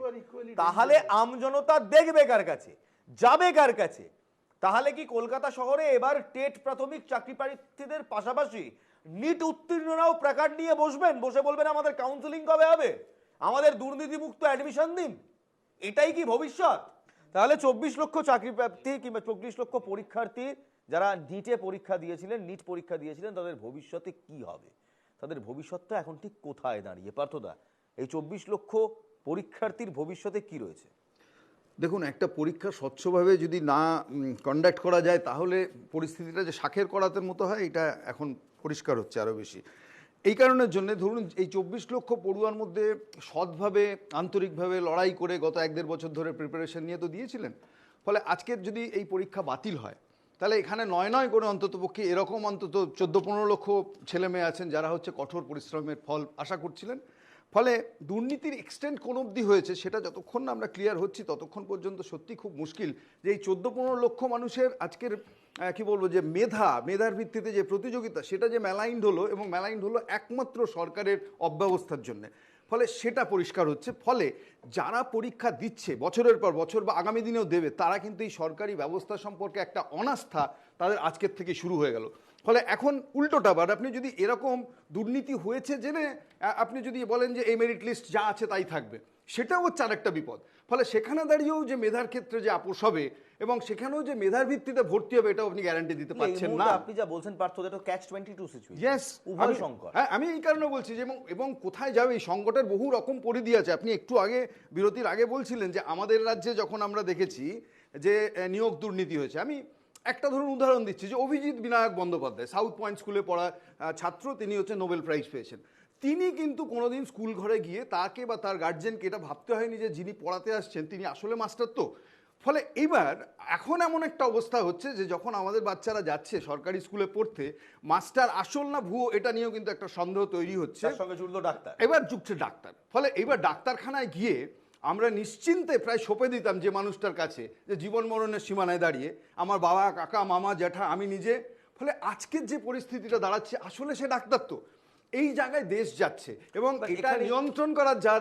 তাহলে আমজনতা দেখবে কার কাছে, যাবে কার কাছে? তাহলে কি কলকাতা শহরে এবার টেট প্রাথমিক চাকরি প্রার্থীদের পাশাপাশি নিট উত্তীর্ণরাও প্ল্যাকার্ড নিয়ে বসবেন, বসে বলবেন আমাদের কাউন্সেলিং কবে হবে, আমাদের দুর্নীতিমুক্ত অ্যাডমিশন দিন? এটাই কি ভবিষ্যৎ? তাহলে 24 লক্ষ চাকরি প্রার্থী কিংবা 24 লক্ষ পরীক্ষার্থী যারা নিটে পরীক্ষা দিয়েছিলেন, নিট পরীক্ষা দিয়েছিলেন, তাদের ভবিষ্যতে কি হবে? তাদের ভবিষ্যৎটা এখন ঠিক কোথায় দাঁড়িয়ে পার্থদা? এই 24 লক্ষ পরীক্ষার্থীর ভবিষ্যতে কি রয়েছে? দেখুন, একটা পরীক্ষা স্বচ্ছভাবে যদি না কন্ডাক্ট করা যায় তাহলে পরিস্থিতিটা যে শাখের করাতের মতো হয়, এটা এখন পরিষ্কার হচ্ছে আরও বেশি। এই কারণের জন্য ধরুন এই 24 লক্ষ পড়ুয়ার মধ্যে সৎভাবে আন্তরিকভাবে লড়াই করে গত 1-1.5 বছর ধরে প্রিপারেশন নিয়ে তো দিয়েছিলেন। ফলে আজকের যদি এই পরীক্ষা বাতিল হয় তাহলে এখানে নয় করে অন্ততপক্ষে এরকম অন্তত 14-15 লক্ষ ছেলে মেয়ে আছেন যারা হচ্ছে কঠোর পরিশ্রমের ফল আশা করছিলেন। ফলে দুর্নীতির এক্সটেন্ট কোন অবধি হয়েছে সেটা যতক্ষণ না আমরা ক্লিয়ার হচ্ছি ততক্ষণ পর্যন্ত সত্যি খুব মুশকিল যে এই 14-15 লক্ষ মানুষের আজকের কি বলবো যে মেধার ভিত্তিতে যে প্রতিযোগিতা সেটা যে ম্যালাইন্ড হলো, এবং ম্যালাইন্ড হলো একমাত্র সরকারের অব্যবস্থার জন্য। ফলে সেটা পরিষ্কার হচ্ছে। ফলে যারা পরীক্ষা দিচ্ছে বছরের পর বছর বা আগামী দিনেও দেবে, তারা কিন্তু এই সরকারি ব্যবস্থা সম্পর্কে একটা অনাস্থা তাদের আজকের থেকে শুরু হয়ে গেল। ফলে এখন উল্টোটা আবার আপনি যদি এরকম দুর্নীতি হয়েছে জেনে আপনি যদি বলেন যে এই মেরিট লিস্ট যা আছে তাই থাকবে, সেটাও হচ্ছে আরেকটা বিপদ। ফলে সেখানে দাঁড়িয়েও যে মেধার ক্ষেত্রে যে আপোষ হবে এবং সেখানেও যে মেধার ভিত্তিতে ভর্তি হবে, এটাও আপনি গ্যারান্টি দিতে পারছেন না। আপনি যা বলছেন পার্থ, এটা ক্যাচ 22 সিচুয়েশন। ইয়েস, উভয় সংকট। হ্যাঁ, আমি এই কারণে বলছি যে এবং কোথায় যাবে এই সংকটের বহু রকম পরিধি আছে। আপনি একটু আগে বিরতির আগে বলছিলেন যে আমাদের রাজ্যে যখন আমরা দেখেছি যে নিয়োগ দুর্নীতি হয়েছে, আমি একটা ধরুন উদাহরণ দিচ্ছি যে অভিজিৎ বিনায়ক বন্দ্যোপাধ্যায় সাউথ পয়েন্ট স্কুলে পড়া ছাত্র, তিনি হচ্ছে নোবেল প্রাইজ পেয়েছেন। তিনি কিন্তু কোনোদিন স্কুল ঘরে গিয়ে তাকে বা তার গার্জেনকে এটা ভাবতে হয়নি যে যিনি পড়াতে আসছেন তিনি আসলে মাস্টার তো। ফলে এইবার এখন এমন একটা অবস্থা হচ্ছে যে যখন আমাদের বাচ্চারা যাচ্ছে সরকারি স্কুলে পড়তে, মাস্টার আসল না ভুয়ো এটা নিয়েও কিন্তু একটা সন্দেহ তৈরি হচ্ছে। তার সঙ্গে জুড়লো ডাক্তার, এবার যুগছে ডাক্তার। ফলে এইবার ডাক্তারখানায় গিয়ে আমরা নিশ্চিন্তে প্রায় সঁপে দিতাম যে মানুষটার কাছে, যে জীবন মরণের সীমানায় দাঁড়িয়ে আমার বাবা, কাকা, মামা, জ্যাঠা, আমি নিজে। ফলে আজকের যে পরিস্থিতিটা দাঁড়াচ্ছে, আসলে সে ডাক্তার তো। এই জায়গায় দেশ যাচ্ছে এবং এটা নিয়ন্ত্রণ করার যা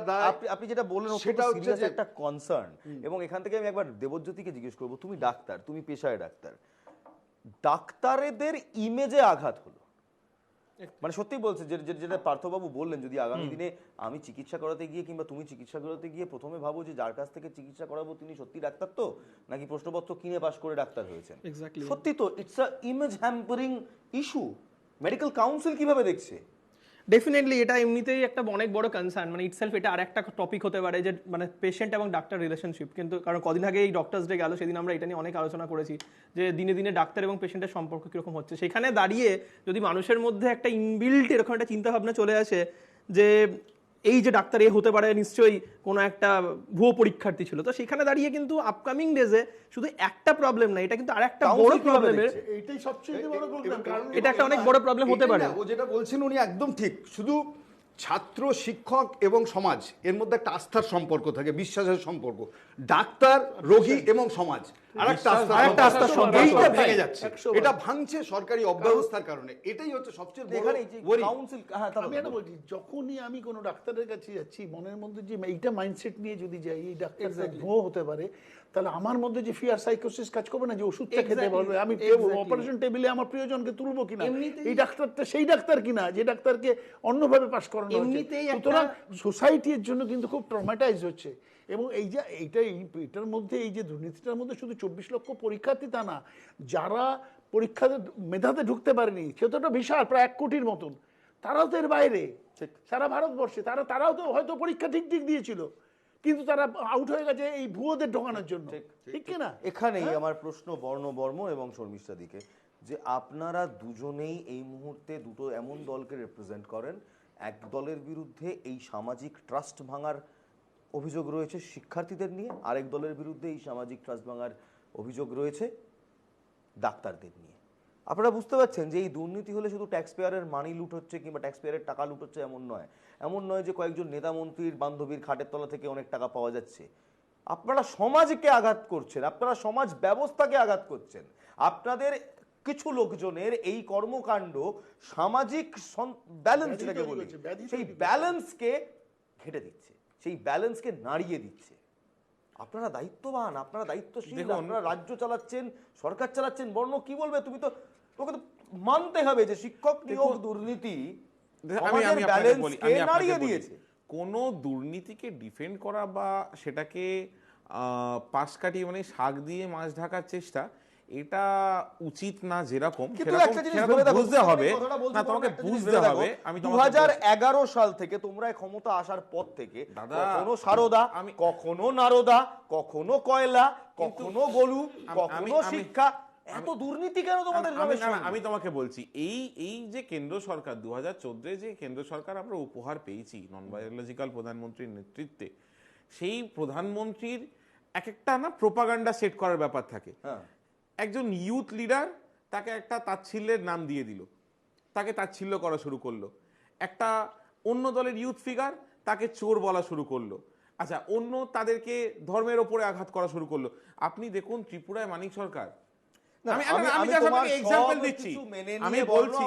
আপনি যেটা বললেন সেটা হচ্ছে যে একটা কনসার্ন। এবং এখান থেকে আমি একবার দেবজ্যোতিকে জিজ্ঞেস করবো, তুমি ডাক্তার, তুমি পেশায় ডাক্তার, ডাক্তারদের ইমেজে আঘাত হলো, মানে সত্যি বলছে যেটা পার্থবাবু বললেন, যদি আগামী দিনে আমি চিকিৎসা করাতে গিয়ে কিংবা তুমি চিকিৎসা করাতে গিয়ে প্রথমে ভাবো যে যার কাছ থেকে চিকিৎসা করাবো তিনি সত্যি ডাক্তার তো, নাকি প্রশ্নপত্র কিনে পাশ করে ডাক্তার হয়েছেন। সত্যি তো it's a image hampering issue. Medical council কিভাবে দেখছে? ডেফিনেটলি এটা এমনিতেই একটা অনেক বড় কনসার্ন, মানে ইটসেলফ এটা আরেকটা টপিক হতে পারে যে মানে পেশেন্ট এবং ডাক্তার রিলেশনশিপ। কিন্তু কারণ কদিন আগে এই ডক্টরস ডে গেল, সেদিন আমরা এটা নিয়ে অনেক আলোচনা করেছি যে দিনে দিনে ডাক্তার এবং পেশেন্টের সম্পর্ক কীরকম হচ্ছে। সেখানে দাঁড়িয়ে যদি মানুষের মধ্যে একটা ইনবিল্ট এরকম একটা চিন্তাভাবনা চলে আসে যে এই যে ডাক্তার এ হতে পারে নিশ্চয়ই কোনো একটা ভুয়ো পরীক্ষার্থী ছিল, তো সেখানে দাঁড়িয়ে কিন্তু আপকামিং ডেজে শুধু একটা প্রবলেম না, এটা কিন্তু আরেকটা বড় প্রবলেমের, এইটাই সবচেয়ে বড় প্রবলেম। কারণ এটা একটা অনেক বড় প্রবলেম হতে পারে। ও যেটা বলছেন উনি একদম ঠিক। শুধু ছাত্র, শিক্ষক এবং সমাজ এর মধ্যে একটা আস্থার সম্পর্ক থাকে, বিশ্বাসের সম্পর্ক। ডাক্তার, রোগী এবং সমাজ আরেকটা আস্থার সম্পর্ক। এইটা ভেঙে যাচ্ছে, এটা ভাঙছে সরকারি অব্যবস্থার কারণে। এটাই হচ্ছে সবচেয়ে বড় কাউন্সিল। আমি এটা বলছি, যখনই আমি কোনো ডাক্তারের কাছে যাচ্ছি মনের মধ্যে যে এইটা মাইন্ডসেট নিয়ে যদি যাই এই ডাক্তারটা ভুয়ো হতে পারে, তাহলে আমার মধ্যে যে ফিয়ার সাইকোসিস কাজ করবে না, যে ওষুধটা খেতে পারবে, আমি অপারেশন টেবিলে আমার প্রিয়জনকে তুলবো কিনা, এই ডাক্তারটা সেই ডাক্তার কিনা যে ডাক্তারকে অন্যভাবে পাস করানো হচ্ছে। সুতরাং সোসাইটির জন্য কিন্তু খুব ট্রমাটাইজ হচ্ছে। এবং এই যে এটার মধ্যে এই যে দুর্নীতিটার মধ্যে শুধু 24 লক্ষ পরীক্ষার্থী তা না, যারা পরীক্ষাতে মেধাতে ঢুকতে পারেনি সে তো একটা বিশাল প্রায় 1 কোটির মতন, তারাও তো এর বাইরে সারা ভারতবর্ষে। তারাও তো হয়তো পরীক্ষা ঠিক দিয়েছিল, কিন্তু তারা আউট হয়ে গেছে এই ভুয়োদের ঢোকানোর জন্য, ঠিক কিনা? এখানেই আমার প্রশ্ন বর্ণ এবং শর্মিষ্ঠা দিকে, যে আপনারা দুজনেই এই মুহূর্তে দুটো এমন দলকে রিপ্রেজেন্ট করেন, এক দলের বিরুদ্ধে এই সামাজিক ট্রাস্ট ভাঙার অভিযোগ রয়েছে শিক্ষার্থীদের নিয়ে, আরেক দলের বিরুদ্ধে এই সামাজিক ট্রাস্ট ভাঙার অভিযোগ রয়েছে ডাক্তারদের নিয়ে। আপনারা বুঝতে পারছেন যে এই দুর্নীতি হলে শুধু ট্যাক্স পেয়ারের মানি লুট হচ্ছে কিংবা ট্যাক্স পেয়ারের টাকা লুট হচ্ছে এমন নয় যে কয়েকজন নেতা মন্ত্রীর বান্ধবীর খাটের তলা থেকে অনেক টাকা পাওয়া যাচ্ছে। আপনারা সমাজকে আঘাত করছেন, আপনারা সমাজ ব্যবস্থাকে আঘাত করছেন। আপনাদের কিছু লোকজনের এই কর্মকাণ্ড সামাজিক ব্যালেন্স যেটাকে বলি, সেই ব্যালেন্সকে ঘেটে দিচ্ছে, সেই ব্যালেন্সকে নাড়িয়ে দিচ্ছে। আপনারা দায়িত্ববান, আপনারা দায়িত্বশীল, আপনারা রাজ্য চালাচ্ছেন, সরকার চালাচ্ছেন। বর্ণ কি বলবে, তোকে তো মানতে হবে যে শিক্ষক নিয়োগ দুর্নীতি ব্যালেন্সকে নাড়িয়ে দিয়েছে। কোনো দুর্নীতিকে ডিফেন্ড করা বা সেটাকে পাশ কাটিয়ে মানে শাক দিয়ে মাছ ঢাকার চেষ্টা, এটা উচিত না। যেরকম বুঝতে হবে না, তোমাকে বুঝতে হবে। আমি 2011 সাল থেকে তোমরা ক্ষমতা আসার পর থেকে কখনো সারদা, কখনো নারদা, কখনো কয়লা, কখনো গলু, কখনো শিক্ষা, এত দুর্নীতি কেন তোমাদের? আমি তোমাকে বলছি, এই যে কেন্দ্র সরকার 2014 যে কেন্দ্র সরকার আমরা উপহার পেয়েছি নন বায়োলজিক্যাল প্রধানমন্ত্রীর নেতৃত্বে, সেই প্রধানমন্ত্রীর একটা না প্রোপাগান্ডা সেট করার ব্যাপার থাকে। একজন ইউথ লিডার, তাকে একটা তাচ্ছিল্যের নাম দিয়ে দিল, তাকে তাচ্ছিল্য করা শুরু করলো। একটা অন্য দলের ইউথ ফিগার, তাকে চোর বলা শুরু করলো। আচ্ছা, অন্য তাদেরকে ধর্মের ওপরে আঘাত করা শুরু করলো। আপনি দেখুন ত্রিপুরায় মানিক সরকার, আমি just আপনাকে example দিচ্ছি। আমি বলছি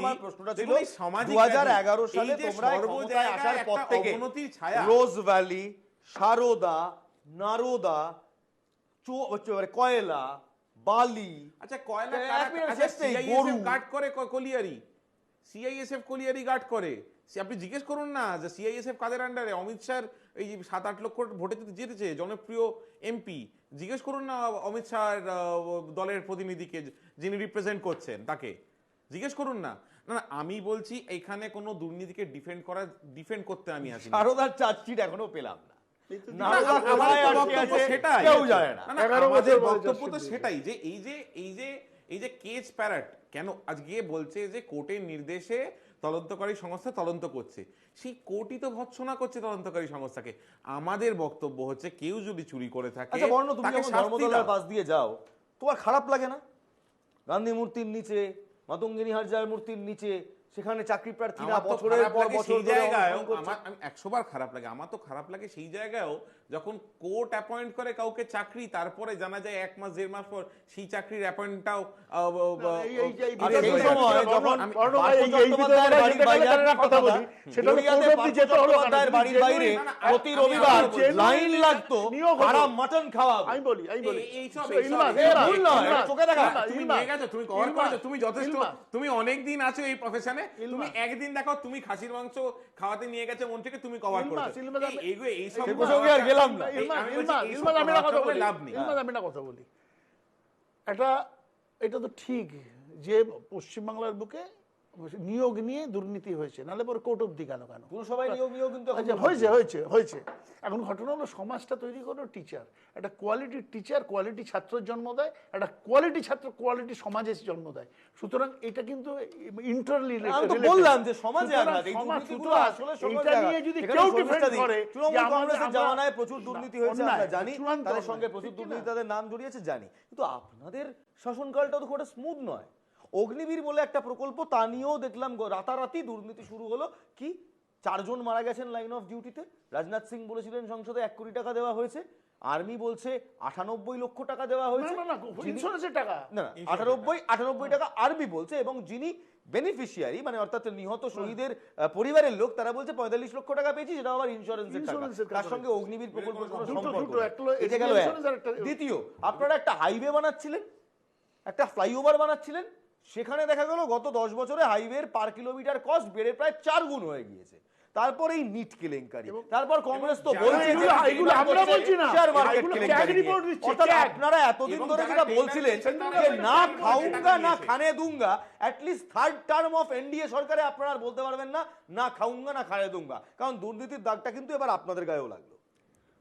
দেখুন এই সামাজিক 2011 সালে এই যে তোমরা সর্ব ক্ষমতায় জায়গায় আসার পর একটা থেকে অবনতির ছায়া, রোজ ভ্যালি, সারদা, নারোদা, কয়লা, বালি, আচ্ছা কয়লা এক মিনিট, আচ্ছা শেষ নেই, সিআইএসএফ গরু। গার্ড করে কলিয়ারি, সিআইএসএফ কলিয়ারি গার্ড করে। আপনি জিজ্ঞেস করুন না যে সিআইএসএফ কাদের আন্ডারে। অমিত শাহর এই 7-8 লক্ষ ভোটে জিতেছে, জনপ্রিয় এমপি। জিজ্ঞেস করুন না অমিত শাহর দলের প্রতিনিধিকে যিনি রিপ্রেজেন্ট করছেন, তাকে জিজ্ঞেস করুন না। না না, আমি বলছি এখানে কোনো দুর্নীতিকে ডিফেন্ড করতে আমি আসি। সারদার চার্জশিট এখনো পেলাম না। না, আমাদের বক্তব্য সেটাই। কেউ জানে না। না, না, আমাদের বক্তব্য তো সেটাই যে এই যে কেস প্যারাট কেন আজকে বলছে যে কোর্টের নির্দেশে তদন্তকারী সংস্থা তদন্ত করছে, সেই কোর্টই তো ভৎসনা করছে তদন্তকারী সংস্থাকে। আমাদের বক্তব্য হচ্ছে কেউ যদি চুরি করে থাকে আচ্ছা বর্ণ, তুমি তাকে যখন শাস্তি ধর্মতলার দাও। পাশ দিয়ে যাও, তোমার খারাপ লাগে না? গান্ধী মূর্তির নিচে, মাতঙ্গিনী হাজরার মূর্তির নিচে, সেখানে চাকরি প্রার্থীরা আমার তো বছরের খারাপ পর লাগে বছর সেই ধরে জায়গায়, অনশন করছে। আমি 100 বার খারাপ লাগে। আমার তো খারাপ লাগে সেই জায়গায়ও যখন কোর্ট অ্যাপয়েন্ট করে কাউকে চাকরি, তারপরে জানা যায় 1 মাস 1.5 মাস পর সেই চাকরির অ্যাপয়েন্টটাও আর সেই সময় যখন পার্থ চট্টোপাধ্যায়ের বাড়ির বাইরে কথা বলি, গড়িয়াতে পার্থ চট্টোপাধ্যায়ের বাড়ির বাইরে প্রতি রবিবার লাইন লাগতো, তারা মাটন খাওয়াবে। আমি বলি এইসব ভুল নয়, এটা চোখে দেখা। তুমি নিয়ে গেছো, তুমি কভার করেছো, তুমি যথেষ্ট, তুমি অনেক দিন আছো এই প্রফেশনে, তুমি একদিন দেখো তুমি খাসির মাংস খাওয়াতে নিয়ে গেছে মন্ত্রীকে, তুমি কভার করেছো। এইসব সে প্রসঙ্গে আর গেলাম না। লাভ নেই। আমি না কথা বলি, এটা তো ঠিক যে পশ্চিমবাংলার বুকে নিয়োগ নিয়ে দুর্নীতি হয়েছে, নাহলে পরে কোর্ট অব্দি কেন পুরসভায় নিয়োগ নিয়েও কিন্তু এখন হয়েছে। এখন ঘটনা হলো সমাজটা তৈরি করো টিচার, একটা কোয়ালিটি টিচার কোয়ালিটি ছাত্রের জন্ম দেয়, একটা কোয়ালিটি ছাত্র কোয়ালিটি সমাজের জন্ম দেয়। সুতরাং এটা কিন্তু ইন্টারলি আমি তো বললাম যে সমাজে আঘাত, এই দুর্নীতিগুলো আসলে সমাজে আঘাত। নিয়ে যদি এখানে কেউ শর্মিষ্ঠা ডিফেন্ড দি, করে তৃণমূল কংগ্রেসের জামানায় প্রচুর দুর্নীতি হয়েছে আমরা জানি, চূড়ান্ত তাদের অন্যায়, সঙ্গে প্রচুর দুর্নীতি তাদের নাম জড়িয়েছে জানি, কিন্তু আপনাদের শাসনকালটা তো খুব স্মুথ নয়। অগ্নিবীর বলে একটা প্রকল্প, তা নিয়েও দেখলাম রাতারাতি দুর্নীতি শুরু হলো। কি 4 জন মারা গেছেন লাইন অফ ডিউটিতে। রাজনাথ সিং বলেছিলেন সংসদে 1 কোটি টাকা দেওয়া হয়েছে, আর্মি বলছে 98 লক্ষ টাকা দেওয়া হয়েছে। না ইন্স্যুরেন্সের টাকা না 98 টাকা আর্মি বলছে, এবং যিনি বেনিফিশিয়ারি মানে অর্থাৎ নিহত শহীদের পরিবারের লোক, তারা বলছে 45 লক্ষ টাকা পেয়েছি, সেটা আবার ইন্স্যুরেন্সের টাকা। তার সঙ্গে অগ্নিবীর প্রকল্পের কোনো সম্পর্ক নেই। এটা গেল এক। দ্বিতীয়, আপনারা একটা হাইওয়ে বানাচ্ছিলেন, একটা ফ্লাইওভার বানাচ্ছিলেন, সেখানে দেখা গেল গত 10 বছরে হাইওয়ের পার কিলোমিটার কস্ট বেড়ে প্রায় 4 গুণ হয়ে গিয়েছে। তারপর এই নিট কেলেঙ্কারি, তারপর কংগ্রেস তো বলছে এগুলো আমরা বলছি না, শেয়ার মার্কেট কেলেঙ্কারি। অর্থাৎ আপনারা এতদিন ধরে যেটা বলছিলেন যে না খাউঙ্গা না খানে দুঙ্গা, at least 3rd term of NDA সরকারে আপনারা আর বলতে পারবেন না না খাউঙ্গা না খানে দুঙ্গা, কারণ দুর্নীতির দাগটা কিন্তু এবার আপনাদের গায়েও লাগলো।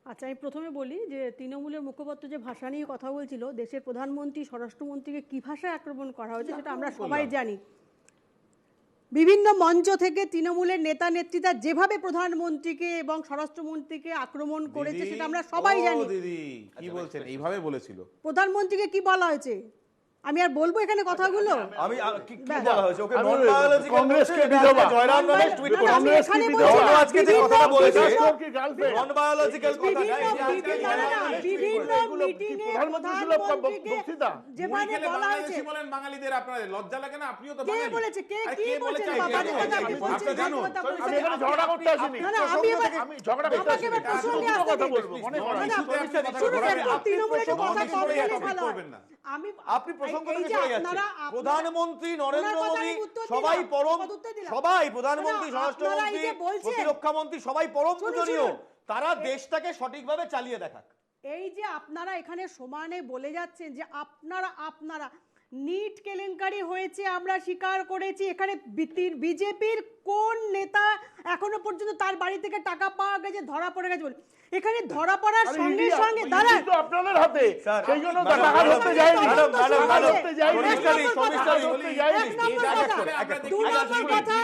আচ্ছা, আমি প্রথমে বলি যে তৃণমূলের মুখপাত্র যে ভাষা নিয়ে কথা বলছিল, দেশের প্রধানমন্ত্রী স্বরাষ্ট্রমন্ত্রীকে কি ভাষায় আক্রমণ করা হয়েছে সেটা আমরা সবাই জানি। বিভিন্ন মঞ্চ থেকে তৃণমূলের নেতা নেত্রীরা যেভাবে প্রধানমন্ত্রীকে এবং স্বরাষ্ট্রমন্ত্রীকে আক্রমণ করেছে সেটা আমরা সবাই জানি। দিদি কি বলছেন, এইভাবে বলেছিল প্রধানমন্ত্রীকে কি বলা হয়েছে? আমি আর বলবো এখানে কথাগুলো? আমি কি বলা হয়েছে? ওকে নন বায়োলজিক্যাল কংগ্রেসকে বিধবা, জয়রাম রমেশ টুইট করেছে। এখানে বলছি আজকে যে কথাটা বলেছে গার্লফ্রেন্ড নন বায়োলজিক্যাল কথা না, বিভিন্ন মিটিং এ প্রধানমন্ত্রীকে যেভাবে বলা হয়েছে, বলেন বাঙালিদের আপনাদের লজ্জা লাগে না? আপনিও তো কে বাঙালি। বলেছে? কে আরে কি বলেছে? কে বাবাদের কথা আপনি আপনি বলছেন, জানুন। কথা বলছেন। আমি এখানে ঝগড়া করতে আসিনি। না আমি ঝগড়া করতে আমাকে আসিনি, এবার প্রসঙ্গে আসতে কথা দিন। বলবো, মনে না, করেন না, শুনুন, একটু তৃণমূলের একটু কথা কম বললে ভালো হয়। আপনি প্রসঙ্গ থেকে এই যে সরে যাচ্ছেন। আপনারা প্রধানমন্ত্রী নরেন্দ্র ওনার মোদী কথার উত্তর সবাই দিলাম, পরম, উত্তর দিলাম। সবাই প্রধানমন্ত্রী না, আপনারা স্বরাষ্ট্রমন্ত্রী এই যে বলছেন, প্রতিরক্ষা মন্ত্রী সবাই পরম শুনুন, পূজনীয়, শুনুন। তারা দেশটাকে সঠিকভাবে চালিয়ে দেখাক। এই যে আপনারা এখানে সমানে বলে যাচ্ছেন যে আপনারা নিট কেলেঙ্কারি হয়েছে, আমরা স্বীকার করেছি, এখানে বিজেপির কোন নেতা এখনো পর্যন্ত তার বাড়ি থেকে টাকা পাওয়া গেছে ধরা পড়ে গেছে বলে? এখানে ধরা পড়ার সঙ্গে সঙ্গে দাঁড়ান, আপনাদের হাতে, স্যার, সেই জন্য ম্যাডাম, টাকা ধরতে যায়নি, ম্যাডাম, ম্যাডাম, টাকা ধরতে যায়নি, শর্মিষ্ঠা দি, শর্মিষ্ঠা দি, ধরতে যায়নি। এক নম্বর কথা, দু নম্বর কথা,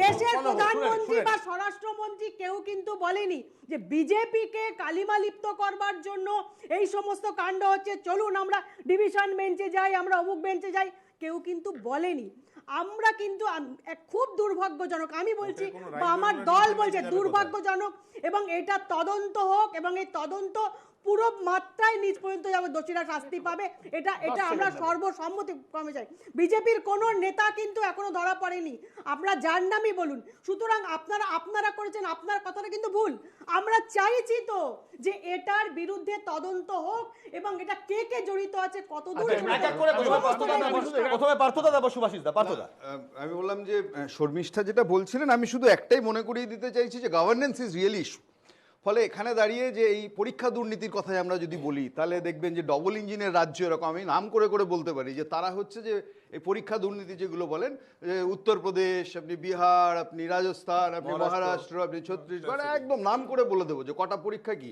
দেশের প্রধানমন্ত্রী বা স্বরাষ্ট্রমন্ত্রী কেউ কিন্তু বলেনি যে বিজেপিকে কালিমা লিপ্ত করবার জন্য এই সমস্ত কাণ্ড হচ্ছে, চলুন আমরা ডিভিশন বেঞ্চে যাই, আমরা অমুক বেঞ্চে যাই, কেউ কিন্তু বলেনি। আমরা কিন্তু খুব দুর্ভাগ্যজনক, আমি বলছি কোনো বা আমার রাইট দল জন্য বলছে যাবে দুর্ভাগ্যজনক, এবং এটা তদন্ত হোক এবং এই তদন্ত পুরো মাত্রায় নিচ পর্যন্ত যাবে, দোষীরা শাস্তি পাবে, এটা এটা আমরা সর্বসম্মতি ক্রমে চাই। বিজেপির কোনো নেতা কিন্তু এখনো ধরা পড়েনি, আপনারা যার নামই বলুন। সুতরাং আপনারা করেছেন, আপনার কথাটা কিন্তু ভুল। আমরা চাইছি তো যে এটার বিরুদ্ধে তদন্ত হোক এবং এটা কে কে জড়িত আছে, কত দূর প্রথমে পার্থদা, তারপর সুভাষিস দা। পার্থদা, আমি বললাম যে শর্মিষ্ঠা যেটা বলছিলেন, আমি শুধু একটাই মনে করিয়ে দিতে চাইছি যে গভর্নেন্স ইজ রিয়েল ইস্যু। ফলে এখানে দাঁড়িয়ে যে এই পরীক্ষা দুর্নীতির কথায় আমরা যদি বলি, তাহলে দেখবেন যে ডবল ইঞ্জিনের রাজ্য, এরকম আমি নাম করে করে বলতে পারি যে তারা হচ্ছে যে এই পরীক্ষা দুর্নীতি যেগুলো বলেন, যে উত্তরপ্রদেশ, আপনি বিহার, আপনি রাজস্থান, আপনি মহারাষ্ট্র, আপনি ছত্তিশগড়, একদম নাম করে বলে দেবো যে কটা পরীক্ষা কি।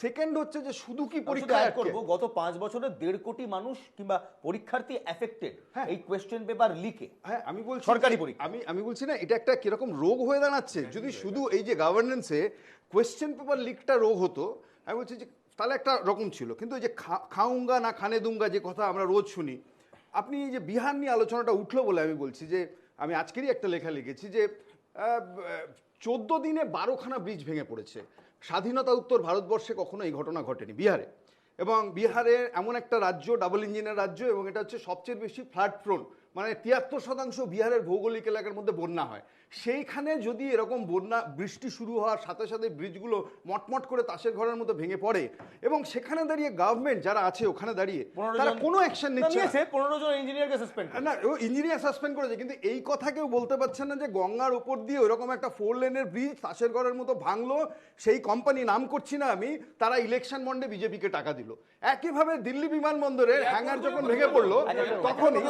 সেকেন্ড হচ্ছে যে শুধু কি পরীক্ষা করব, গত 5 বছরে 1.5 কোটি মানুষ কিংবা পরীক্ষার্থী এফেক্টেড এই কোয়েশ্চেন পেপার লিকে। হ্যাঁ, আমি বলছি সরকারি পরীক্ষা, আমি বলছি না এটা একটা কিরকম রোগ হয়ে দাঁড়াচ্ছে। যদি শুধু এই যে গভর্নেন্সে কোয়েশ্চেন পেপার লিকটা রোগ হতো, আমি বলছি যে তাহলে একটা রকম ছিল। কিন্তু এই যে খাউঙ্গা না খানে দুঙ্গা যে কথা আমরা রোজ শুনি, আপনি এই যে বিহার নিয়ে আলোচনাটা উঠলো বলে আমি বলছি যে আমি আজকেরই একটা লেখা লিখেছি যে 14 দিনে 12খানা ব্রিজ ভেঙে পড়েছে। স্বাধীনতা উত্তর ভারতবর্ষে কখনো এই ঘটনা ঘটেনি বিহারে। এবং বিহারে এমন একটা রাজ্য, ডাবল ইঞ্জিনের রাজ্য, এবং এটা হচ্ছে সবচেয়ে বেশি ফ্লাড প্রোন, মানে 73% বিহারের ভৌগোলিক এলাকার মধ্যে বন্যা হয়। সেইখানে যদি এরকম বন্যা বৃষ্টি শুরু হওয়ার সাথে সাথে ব্রিজগুলো মটমট করে তাসের ঘরের মতো ভেঙে পড়ে, এবং সেখানে দাঁড়িয়ে গভর্নমেন্ট যারা আছে ওখানে দাঁড়িয়ে তারা কোনো অ্যাকশন নিচ্ছে না। 15 জন ইঞ্জিনিয়ারকে সাসপেন্ড না, ও ইঞ্জিনিয়ার সাসপেন্ড করেছে, কিন্তু এই কথা কেউ বলতে পারছে না যে গঙ্গার উপর দিয়ে ওইরকম একটা 4 লেনের ব্রিজ তাসের ঘরের মতো ভাঙলো, সেই কোম্পানি নাম করছি না আমি, তারা ইলেকশন বন্ডে বিজেপিকে টাকা দিল। একইভাবে দিল্লি বিমানবন্দরের হ্যাঙ্গার যখন ভেঙে পড়লো, তখনই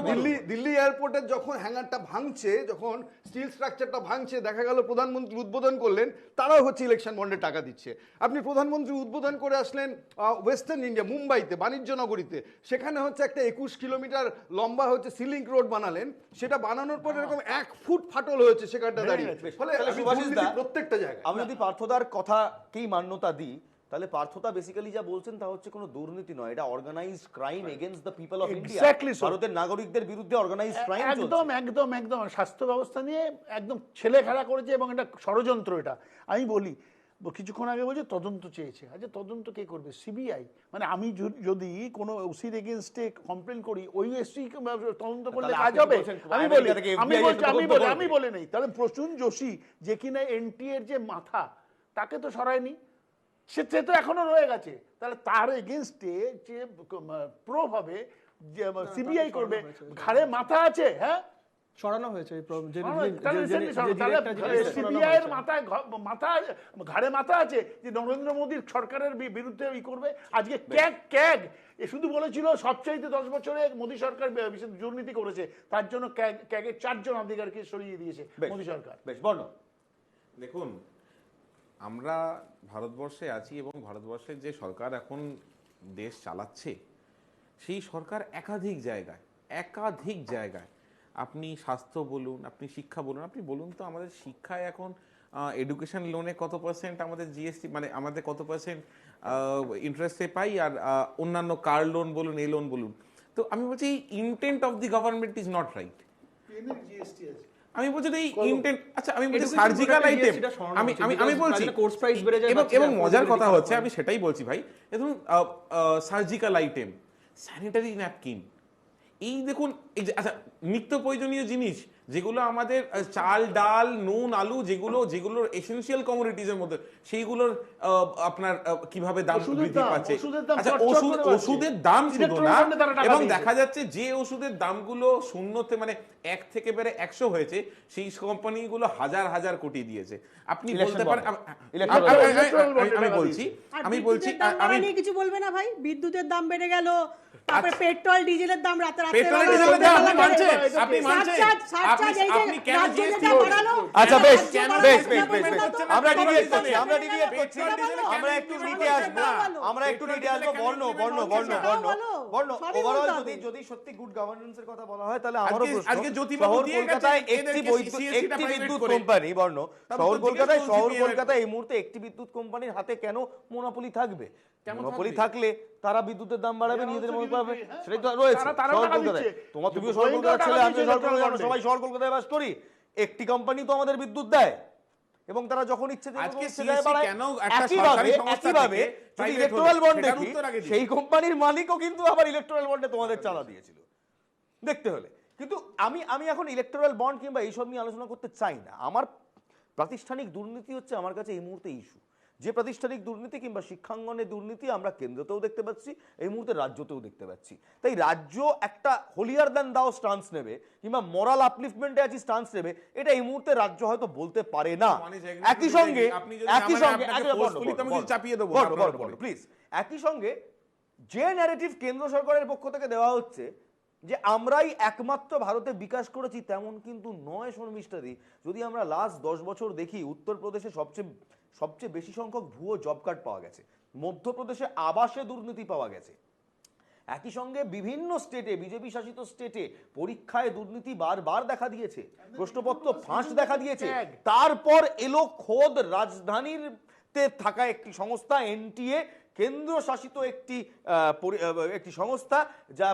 দিল্লি এয়ারপোর্টের যখন হ্যাঙ্গারটা ভাঙছে, যখন স্টিল স্ট্রাকচারটা ভাঙছে, দেখা গেল প্রধানমন্ত্রী উদ্বোধন করলেন, তারাও হচ্ছে ইলেকশন বন্ডে টাকা দিচ্ছে। আপনি প্রধানমন্ত্রী উদ্বোধন করে আসলেন ওয়েস্টার্ন ইন্ডিয়া, মুম্বাইতে, বাণিজ্য নগরীতে, সেখানে হচ্ছে একটা 21 কিলোমিটার লম্বা হচ্ছে সিলিং রোড বানালেন, সেটা বানানোর পর এরকম 1 ফুট ফাটল হয়েছে সেখানটা দাঁড়িয়ে। ফলে প্রত্যেকটা জায়গায় আমি যদি পার্থদার কথাকেই মান্যতা দিই, তাহলে পার্থদা বেসিক্যালি যা বলছেন তা হচ্ছে কোনো দুর্নীতি নয়, এটা organised crime against the people of India. ভারতের নাগরিকদের বিরুদ্ধে অর্গানাইজড ক্রাইম চলছে। একদম একদম একদম স্বাস্থ্য ব্যবস্থা নিয়ে একদম ছেলে খেলা করেছে, এবং এটা ষড়যন্ত্র। এটা আমি বলি, কিছুক্ষণ আগে বলছে তদন্ত চেয়েছে। আচ্ছা, তদন্ত কে করবে? সিবিআই। মানে আমি যদি কোনো ওসির এগেইনস্টে কমপ্লেন করি, ওই ওসি তদন্ত করলে কাজ হবে? আমি বলি নেই। তাহলে প্রসূন যোশী, যে কিনা এনটি এর যে মাথা, তাকে তো সরায়নি, সে তো এখনো রয়ে গেছে। তাহলে তার এগেইনস্টে যে প্রুফ হবে, যে সিবিআই করবে, ঘাড়ে মাথা আছে। হ্যাঁ, সরানো হয়েছে সিবিআই এর ঘাড়ে মাথা আছে যে নরেন্দ্র মোদীর সরকারের বিরুদ্ধে করবে। আজকে ক্যাগ এ শুধু বলেছিল সবচাইতে 10 বছরে মোদী সরকার দুর্নীতি করেছে, তার জন্য ক্যাগের 4 জন অধিকারকে সরিয়ে দিয়েছে মোদী সরকার। বেশ, বর্ণ। দেখুন, আমরা ভারতবর্ষে আছি এবং ভারতবর্ষের যে সরকার এখন দেশ চালাচ্ছে, সেই সরকার একাধিক জায়গায়, আপনি স্বাস্থ্য বলুন, আপনি শিক্ষা বলুন, আপনি বলুন তো আমাদের শিক্ষায় এখন এডুকেশন লোনে কত পার্সেন্ট আমাদের জিএসটি, মানে আমাদের কত পার্সেন্ট ইন্টারেস্টে পাই, আর অন্যান্য কার লোন বলুন, এই লোন বলুন। তো আমি বলছি intent of the government is not right. আমি বলছি এই ইন্টেন্ট, আচ্ছা আমি বলছি সার্জিক্যাল আইটেম, আমি বলছি কোর্স প্রাইস বেড়ে যায়, এবং মজার কথা হচ্ছে, আমি সেটাই বলছি ভাই, দেখুন সার্জিক্যাল আইটেম, স্যানিটারি ন্যাপকিন, এই দেখুন, এই যে আচ্ছা নিত্য প্রয়োজনীয় জিনিস যেগুলো আমাদের চাল ডাল নুন আলু, যেগুলোর এসেনশিয়াল কমোডিটিজের মধ্যে, সেইগুলোর আপনার কিভাবে দাম বৃদ্ধি পাচ্ছে। আচ্ছা, ওষুধের দাম শুধু না, এবং দেখা যাচ্ছে যে ওষুধের দামগুলো শূন্যতে, মানে 1 থেকে বেড়ে 100 হয়েছে, সেই কোম্পানিগুলো হাজার কোটি দিয়েছে। আপনি বলতে পারেন, আমি বলছি আমি কিছু বলবে না ভাই, বিদ্যুতের দাম বেড়ে গেল, তারপরে পেট্রোল ডিজেলের দাম রাতে পেট্রোল ডিজেলের দাম আপনি মানছেন, খরচা এই যে আপনি কেন রাজ্য GST যেটা বাড়ালো, আচ্ছা এটা বেশ রাজ্য বেশ বাড়ালো, বেশ সেটা বেশ বলবেন না তো? আমরা এটা ডিভিয়েট বলবেন করছি না। আমরা ডিভিয়েট করছি সেটা বলো। আমরা একটু সেটা নিচে আসবো বলো। আমরা একটু নিচে আসবো বর্ণ বলো। সবই ওভারঅল বলতে যদি হবে। যদি সত্যি গুড গভর্নেন্সের কথা বলা হয় তাহলে আমারও প্রশ্ন আজকে জ্যোতিবাবু শহর দিয়ে কলকাতায় গেছেন, একটি এদেরকে CSE টা একটি private বিদ্যুৎ করে। কোম্পানি বর্ণ তা শহর উত্তর কলকাতায় জিজ্ঞেস শহর করছি কলকাতায় এই মুহূর্তে একটি বিদ্যুৎ কোম্পানির হাতে কেন মোনোপলি থাকবে কেমন মোনোপলি থাকবে? থাকলে তারা বিদ্যুতের দাম বাড়াবে এরা নিজেদের হচ্ছে মতো পাবে বিদ্যুৎ, হ্যাঁ। সেটাই তো রয়েছে তারাও শহর টাকা কলকাতায় দিচ্ছে। তোমার তুমিও যে শহর গোয়েঙ্কাও কলকাতার টাকা ছেলে আমিও দিচ্ছে শহর কলকাতায় electoral সবাই শহর কলকাতায় বাস করি একটি কোম্পানি তো আমাদের বিদ্যুৎ দেয় এবং তারা যখন ইচ্ছে আজকে ইচ্ছে CSE দেয় বাড়ায়। কেন একটা একইভাবে সরকারি সংস্থা একইভাবে থেকে যদি private ইলেকট্রাল হলো, বন্ড সেটার দেখি উত্তর আগে দিন। সেই কোম্পানির মালিকও কিন্তু আবার ইলেকট্রাল বন্ডে তোমাদের চাঁদা দিয়েছিল দেখতে হলে কিন্তু আমি এখন ইলেকট্রাল বন্ড কিংবা এইসব নিয়ে আলোচনা করতে চাই না আমার প্রাতিষ্ঠানিক দুর্নীতি হচ্ছে আমার কাছে এই মুহূর্তে ইস্যু যে প্রাতিষ্ঠানিক দুর্নীতি কিংবা শিক্ষাঙ্গনের দুর্নীতি আমরা কেন্দ্রতেও দেখতে পাচ্ছি এই মুহূর্তে রাজ্যতেও দেখতে পাচ্ছি তাই রাজ্য একটা হোলিয়ার দ্যান দাও স্টান্স নেবে কিংবা মরাল আপলিফমেন্টে আছি স্টান্স নেবে এটা এই মুহূর্তে রাজ্য হয়তো বলতে পারে না একই সঙ্গে প্লিজ একই সঙ্গে যে ন্যারেটিভ কেন্দ্র সরকারের পক্ষ থেকে দেওয়া হচ্ছে যে আমরাই একমাত্র ভারতে বিকাশ করেছি তেমন কিন্তু নয় শর্মিষ্ঠাদি যদি আমরা লাস্ট 10 বছর দেখি উত্তরপ্রদেশে সবচেয়ে বেশি সংখ্যক ভুয়ো জব কার্ড পাওয়া গেছে মধ্যপ্রদেশে আবাসে দুর্নীতি পাওয়া গেছে একই সঙ্গে বিভিন্ন স্টেটে বিজেপি শাসিত স্টেটে পরীক্ষায় দুর্নীতি বারবার দেখা দিয়েছে প্রশ্নপত্র ফাঁস দেখা দিয়েছে তারপর এলো খোদ রাজধানীর থাকা একটি সংস্থা এনটিএ কেন্দ্র শাসিত একটি সংস্থা যা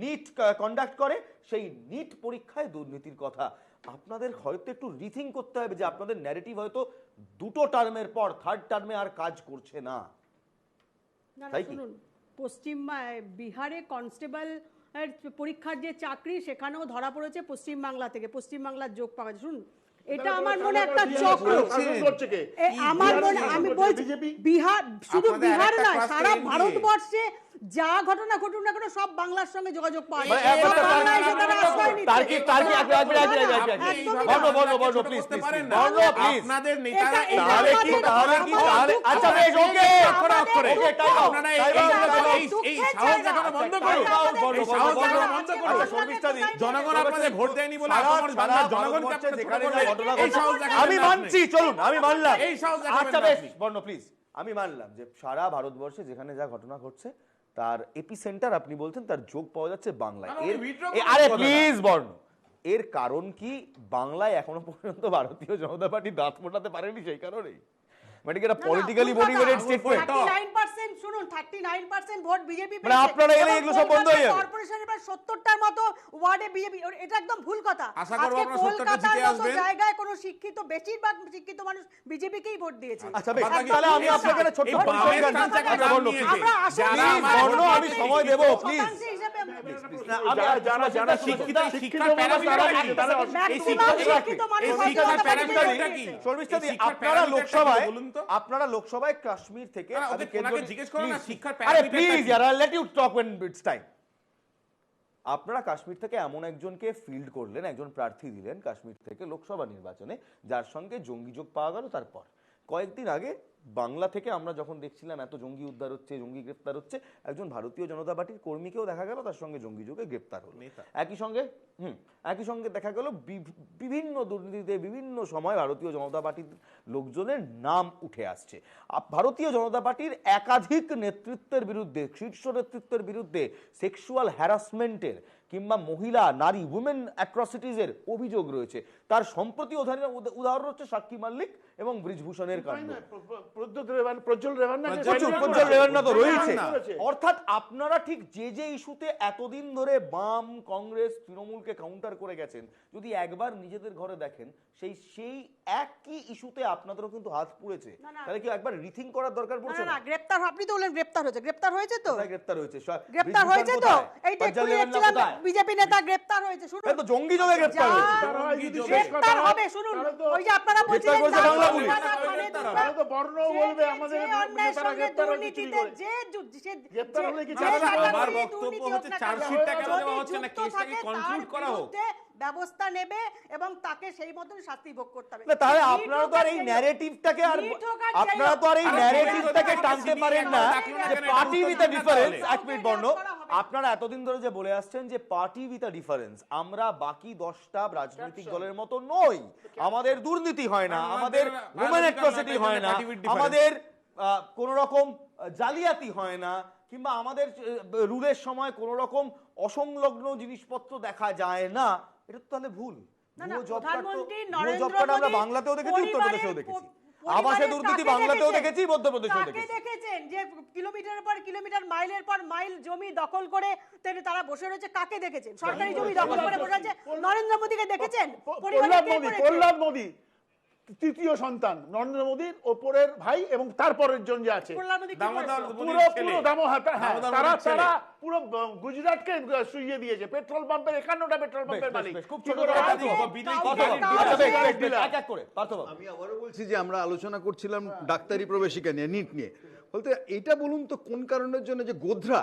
নিট কন্ডাক্ট করে সেই নিট পরীক্ষায় দুর্নীতির কথা আপনাদের হয়তো একটু রিথিং করতে হবে যে আপনাদের ন্যারেটিভ হয়তো দুটো টার্মের পর থার্ড টার্মে আর কাজ করছে না তাই কি শুনুন বিহারে কনস্টেবল পরীক্ষার যে চাকরি সেখানেও ধরা পড়েছে পশ্চিমবাংলা থেকে পশ্চিমবাংলার যোগ পাওয়া যায় শুনুন এটা আমার মনে একটা চক্র আমার মনে আমি বলছি বিহার শুধু বিহার না সারা ভারতবর্ষে যা ঘটনা ঘটুক না কেন সব বাংলার সঙ্গে যোগাযোগ পাওয়া যায় আপনাদের নেতারা আচ্ছা বেশ ওকে এই সাহস দেখানো বন্ধ করুন এই সাহস দেখানো বন্ধ করুন জনগণ আপনাদের ভোট দেয়নি বলে বাংলার জনগণকে আপনারা ছোট করবেন এই সাহস দেখানো আমি মানছি চলুন আমি মানলাম এই সাহস দেখাবেন আচ্ছা না বেশ আপনি। বর্ণ প্লিজ আমি মানলাম যে সারা ভারতবর্ষে যেখানে যা ঘটনা ঘটছে তার এপি সেন্টার আপনি বলছেন তার যোগ পাওয়া যাচ্ছে বাংলায় আরে প্লিজ বর্ণ এর কারণ কি বাংলায় এখনো পর্যন্ত ভারতীয় জনতা পার্টি দাঁত মোটাতে পারেনি সেই কারণেই মানে কি এটা পলিটিক্যালি মোটিভেটেড স্টেটমেন্ট 39% শুনুন 39% ভোট বিজেপি মানে আপনারা এলে এগুলো সব বন্ধ হয়ে যাবে কর্পোরেশনের প্রায় 70টার মতো ওয়ার্ডে বিজেপি এটা একদম ভুল কথা আশা করব আপনারা 70টা জিতে আসবেন জায়গায় কোনো শিক্ষিত বেশিরভাগ শিক্ষিত মানুষ বিজেপিকেই ভোট দিয়েছে আচ্ছা বেশ তাহলে আমি আপনাকে একটা ছোট্ট পরিসংখ্যান আমরা আসলে বর্ণ আমি সময় দেব প্লিজ যারা শিক্ষিত শিক্ষার প্যারামিটার এই শিক্ষার প্যারামিটারটা কি শর্মিষ্ঠাদি আপনারা লোকসভায় কাশ্মীর থেকে জিজ্ঞেস করো না শিক্ষার আরে প্যারামিটার প্লিজ ইয়ার let you talk when it's time আপনারা কাশ্মীর থেকে এমন একজনকে ফিল্ড করলেন একজন প্রার্থী দিলেন কাশ্মীর থেকে লোকসভা নির্বাচনে যার সঙ্গে জঙ্গি যোগ পাওয়া গেল তারপর কয়েকদিন আগে বাংলা থেকে আমরা যখন দেখছিলাম এত জঙ্গি উদ্ধার হচ্ছে জঙ্গি গ্রেফতার হচ্ছে একজন ভারতীয় জনতা পার্টির কর্মীকেও দেখা গেল তার সঙ্গে জঙ্গি যোগে গ্রেফতার হলো একই সঙ্গে দেখা গেল বিভিন্ন দুর্নীতিতে বিভিন্ন সময় ভারতীয় জনতা পার্টির লোকজনের নাম উঠে আসছে ভারতীয় জনতা পার্টির একাধিক নেতৃত্বের বিরুদ্ধে শীর্ষ নেতৃত্বের বিরুদ্ধে সেক্সুয়াল হ্যারাসমেন্টের কিংবা মহিলা নারী উইমেন অ্যাট্রসিটিজের অভিযোগ রয়েছে তার সম্প্রতি উদাহরণ হচ্ছে সাক্ষী মাল্লিক এবং ব্রিজভূষণের কাণ্ড প্রজ্জ্বল রেভান্না তো রয়েছে অর্থাৎ আপনারা ঠিক যে ইস্যুতে এতদিন ধরে বাম কংগ্রেস তৃণমূলকে কাউন্টার করে গেছেন যদি একবার নিজেদের ঘরে দেখেন সেই একই ইস্যুতে আপনাদেরও কিন্তু হাত পুড়েছে তাহলে কি একবার রিথিং করার দরকার পড়ছে না গ্রেফতার আপনি তো বললেন গ্রেফতার হয়েছে তো গ্রেফতার হয়েছে তো এইটা বিজেপি নেতা গ্রেফতার হয়েছে শুনুন তো জঙ্গি যোগে গ্রেফতার হয়েছে গ্রেফতার হবে শুনুন ওই যে আপনারা বলছিলেন বাংলা পুলিশ তো বর্ণ বলবে আমাদের নেতারা গ্রেফতার হয়েছে গ্রেফতার হলে কি আমার বক্তব্য হচ্ছে চার্জশিটটা কেন দেওয়া হচ্ছে না কেসটাকে কনক্লুড করা হোক ব্যবস্থা নেবে এবং তাকে সেই মতন শাস্তি ভোগ করতে হবে। না তাহলে NEET আপনারা হোক তো আর আর এই যাই হোক, ন্যারেটিভটাকে আর NEET হোক আর যাই আপনারা হোক, তো আর এই আরে ন্যারেটিভটাকে CBI টানতে পারেন না যে পার্টি উইথ আ ডিফারেন্স। এক মিনিট বর্ণ, করা হবে। আপনারা এতদিন ধরে যে বলে আসছেন যে পার্টি উইথ আ ডিফারেন্স, আমরা বাকি 10টা রাজনৈতিক দলের মতো নই, আমাদের দুর্নীতি হয় না, আমাদের ওমেন অ্যাট্রসিটি হয় না, আমাদের কোন রকম জালিয়াতি হয় না, কিংবা আমাদের রুলের সময় কোন রকম অসংলগ্ন জিনিসপত্র দেখা যায় না, এটা তো তাহলে ভুল। না, না, ভুয়ো জব কার্ড তো- প্রধানমন্ত্রী ভুয়ো নরেন্দ্র জব কার্ড আমরা মোদী বাংলাতেও দেখেছি, উত্তরপ্রদেশেও দেখেছি, পরিবারের আবাসে দুর্নীতি কাকে বাংলাতেও দেখেছেন? দেখেছি, মধ্যপ্রদেশেও কাকে দেখেছি। দেখেছেন যে কিলোমিটারের পর কিলোমিটার, মাইলের পর মাইল জমি দখল করে তারা বসে রয়েছে? কাকে দেখেছেন? সরকারি জমি দখল করে বসে আছে নরেন্দ্র মোদীকে দেখেছেন? পরিবারের কে করেছে? প্রহ্লাদ মোদী তৃতীয় সন্তান নরেন্দ্র মোদীর ওপরের ভাই এবং তারপরের জন যে আছে প্রহ্লাদ মোদী কি দামোদর করেছে? মোদীর পুরো ছেলে। পুরো দামোদর, হ্যাঁ, দামোদর তারা মোদীর ছেলে। তারা পুরো গুজরাটকে শুইয়ে দিয়েছে। পেট্রোল পাম্পের 51টা পেট্রোল পাম্পের মালিক। বেশ, খুব কি ছোট করে করে কথা কাজ বলবো? বিদায় কাউকে কথা বলবো। কাউকে আচ্ছা, বেশ, কাউকে বেশ, বেশ, এক এক করে পার্থবাবু। আমি আবারও বলছি যে আমরা আলোচনা করছিলাম ডাক্তারি প্রবেশিকা নিয়ে, নিট নিয়ে। বলতে এটা বলুন তো কোন কারণের জন্য যে গোধরা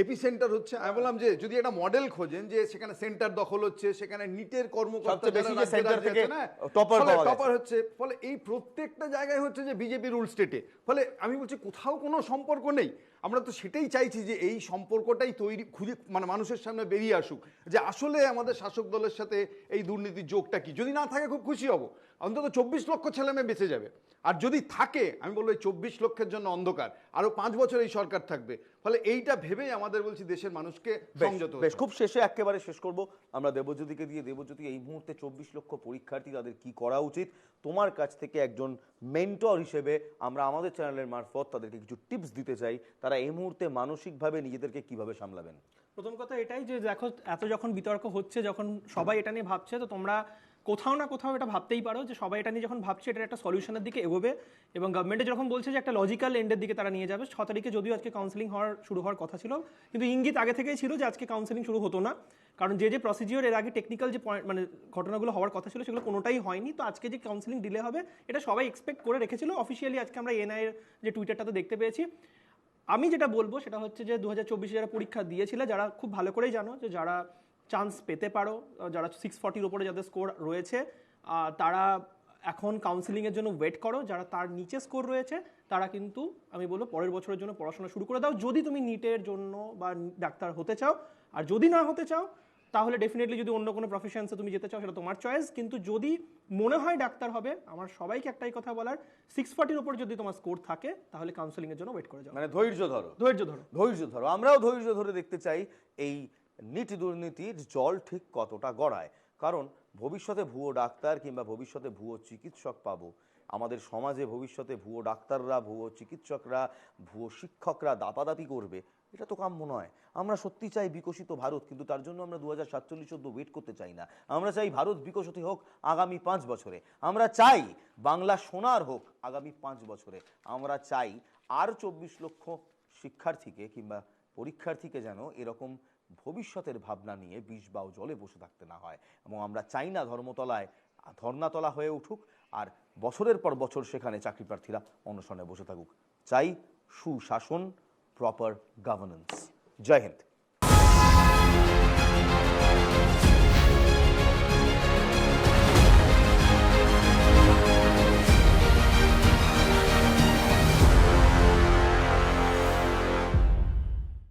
এপিসেন্টার হচ্ছে? আমি বললাম যে যদি একটা মডেল খোঁজেন যে সেখানে সেন্টার দখল হচ্ছে, সেখানে নিটের কর্মকর্তা সবচেয়ে বেশি যারা যে center রাজ্যে থেকে আছে না, topper ফলে পাওয়া গেছে। topper হচ্ছে, ফলে এই প্রত্যেকটা জায়গায় হচ্ছে যে বিজেপি রুল স্টেটে। ফলে আমি বলছি কোথাও কোনো সম্পর্ক নেই। আমরা তো সেটাই চাইছি যে এই সম্পর্কটাই তৈরি খুঁজে মানে মানুষের সামনে বেরিয়ে আসুক যে আসলে আমাদের শাসক দলের সাথে এই দুর্নীতির যোগটা কি। যদি না থাকে খুব খুশি হব, অন্তত 24 লক্ষ ছেলে মেয়ে বেঁচে যাবে। আর যদি থাকে আমি বলবো এই 24 লক্ষের জন্য অন্ধকার, আরো 5 বছর এই সরকার থাকবে। ফলে এইটা ভেবেই আমাদের বলছি দেশের মানুষকে সংযত হতে বেশ, হবে। খুব শেষে একেবারে শেষ করব আমরা দেবজ্যোতিকে দিয়ে। দেবজ্যোতি, এই মুহূর্তে 24 লক্ষ পরীক্ষার্থী, তাদের কি করা উচিত? তোমার কাছ থেকে একজন মেন্টর হিসেবে আমরা আমাদের চ্যানেলের মারফত তাদেরকে কিছু টিপস দিতে চাই, তারা এই মুহূর্তে মানসিকভাবে নিজেদেরকে কিভাবে সামলাবেন। প্রথম কথা এটাই যে দেখো, এত যখন বিতর্ক হচ্ছে, যখন সবাই এটা নিয়ে ভাবছে, তো তোমরা কোথাও না কোথাও এটা ভাবতেই পারো যে সবাই এটা নিয়ে যখন ভাবছে এটার একটা সলিউশনের দিকে এগোবে, এবং গভর্নমেন্টে যখন বলছে যে একটা লজিক্যাল এন্ডের দিকে তারা নিয়ে যাবে। 6 তারিখে যদিও আজকে কাউন্সেলিং শুরু হওয়ার কথা ছিল, কিন্তু ইঙ্গিত আগে থেকেই ছিল যে আজকে কাউন্সেলিং শুরু হতো না, কারণ যে প্রসিডিওর এর আগে টেকনিক্যাল যে পয়েন্ট মানে ঘটনাগুলো হওয়ার কথা ছিল সেগুলো কোনোটাই হয়নি। তো আজকে যে কাউন্সেলিং ডিলে হবে এটা সবাই এক্সপেক্ট করে রেখেছিল। অফিসিয়ালি আজকে আমরা এনআই এর যে টুইটারটাতে দেখতে পেয়েছি। আমি যেটা বলবো সেটা হচ্ছে যে 2024 যারা পরীক্ষা দিয়েছিলে, যারা খুব ভালো করেই জানো যে যারা চান্স পেতে পারো, যারা 640 উপরে যাদের স্কোর রয়েছে, তারা এখন কাউন্সেলিংয়ের জন্য ওয়েট করো। যারা তার নিচে স্কোর রয়েছে তারা কিন্তু আমি বলবো পরের বছরের জন্য পড়াশোনা শুরু করে দাও, যদি তুমি নিটের জন্য বা ডাক্তার হতে চাও। আর যদি না হতে চাও তাহলে ডেফিনেটলি যদি অন্য কোনো প্রফেশনসে তুমি যেতে চাও সেটা তোমার চয়েস। কিন্তু যদি মনে হয় ডাক্তার হবে, আমার সবাইকে একটাই কথা বলার, 640 উপর যদি তোমার স্কোর থাকে তাহলে কাউন্সেলিংয়ের জন্য ওয়েট করে যাও, মানে ধৈর্য ধরো, ধৈর্য ধরো। ধৈর্য ধরো। আমরাও ধৈর্য ধরে দেখতে চাই এই নিট দুর্নীতির জল ঠিক কতটা গড়ায়। কারণ ভবিষ্যতে ভুয়ো ডাক্তার কিংবা ভবিষ্যতে ভুয়ো চিকিৎসক পাবো, আমাদের সমাজে ভবিষ্যতে ভুয়ো ডাক্তাররা, ভুয়ো চিকিৎসকরা, ভুয়ো শিক্ষকরা দাপাদাপি করবে, এটা তো কাম্য নয়। আমরা সত্যি চাই বিকশিত ভারত, কিন্তু তার জন্য আমরা 2047 ওয়েট করতে চাই না। আমরা চাই ভারত বিকশিত হোক আগামী 5 বছরে। আমরা চাই বাংলা সোনার হোক আগামী 5 বছরে। আমরা চাই আর 24 লক্ষ শিক্ষার্থীকে কিংবা পরীক্ষার্থীকে যেন এরকম ভবিষ্যতের ভাবনা নিয়ে 20 বাউ জলে বসে থাকতে না হয়। এবং আমরা চাই না ধর্মতলায় ধর্নাতলা হয়ে উঠুক আর বছরের পর বছর সেখানে চাকরি প্রার্থীরা অনশনে বসে থাকুক। চাই সুশাসন, প্রপার গভর্নেন্স। জয় হিন্দ।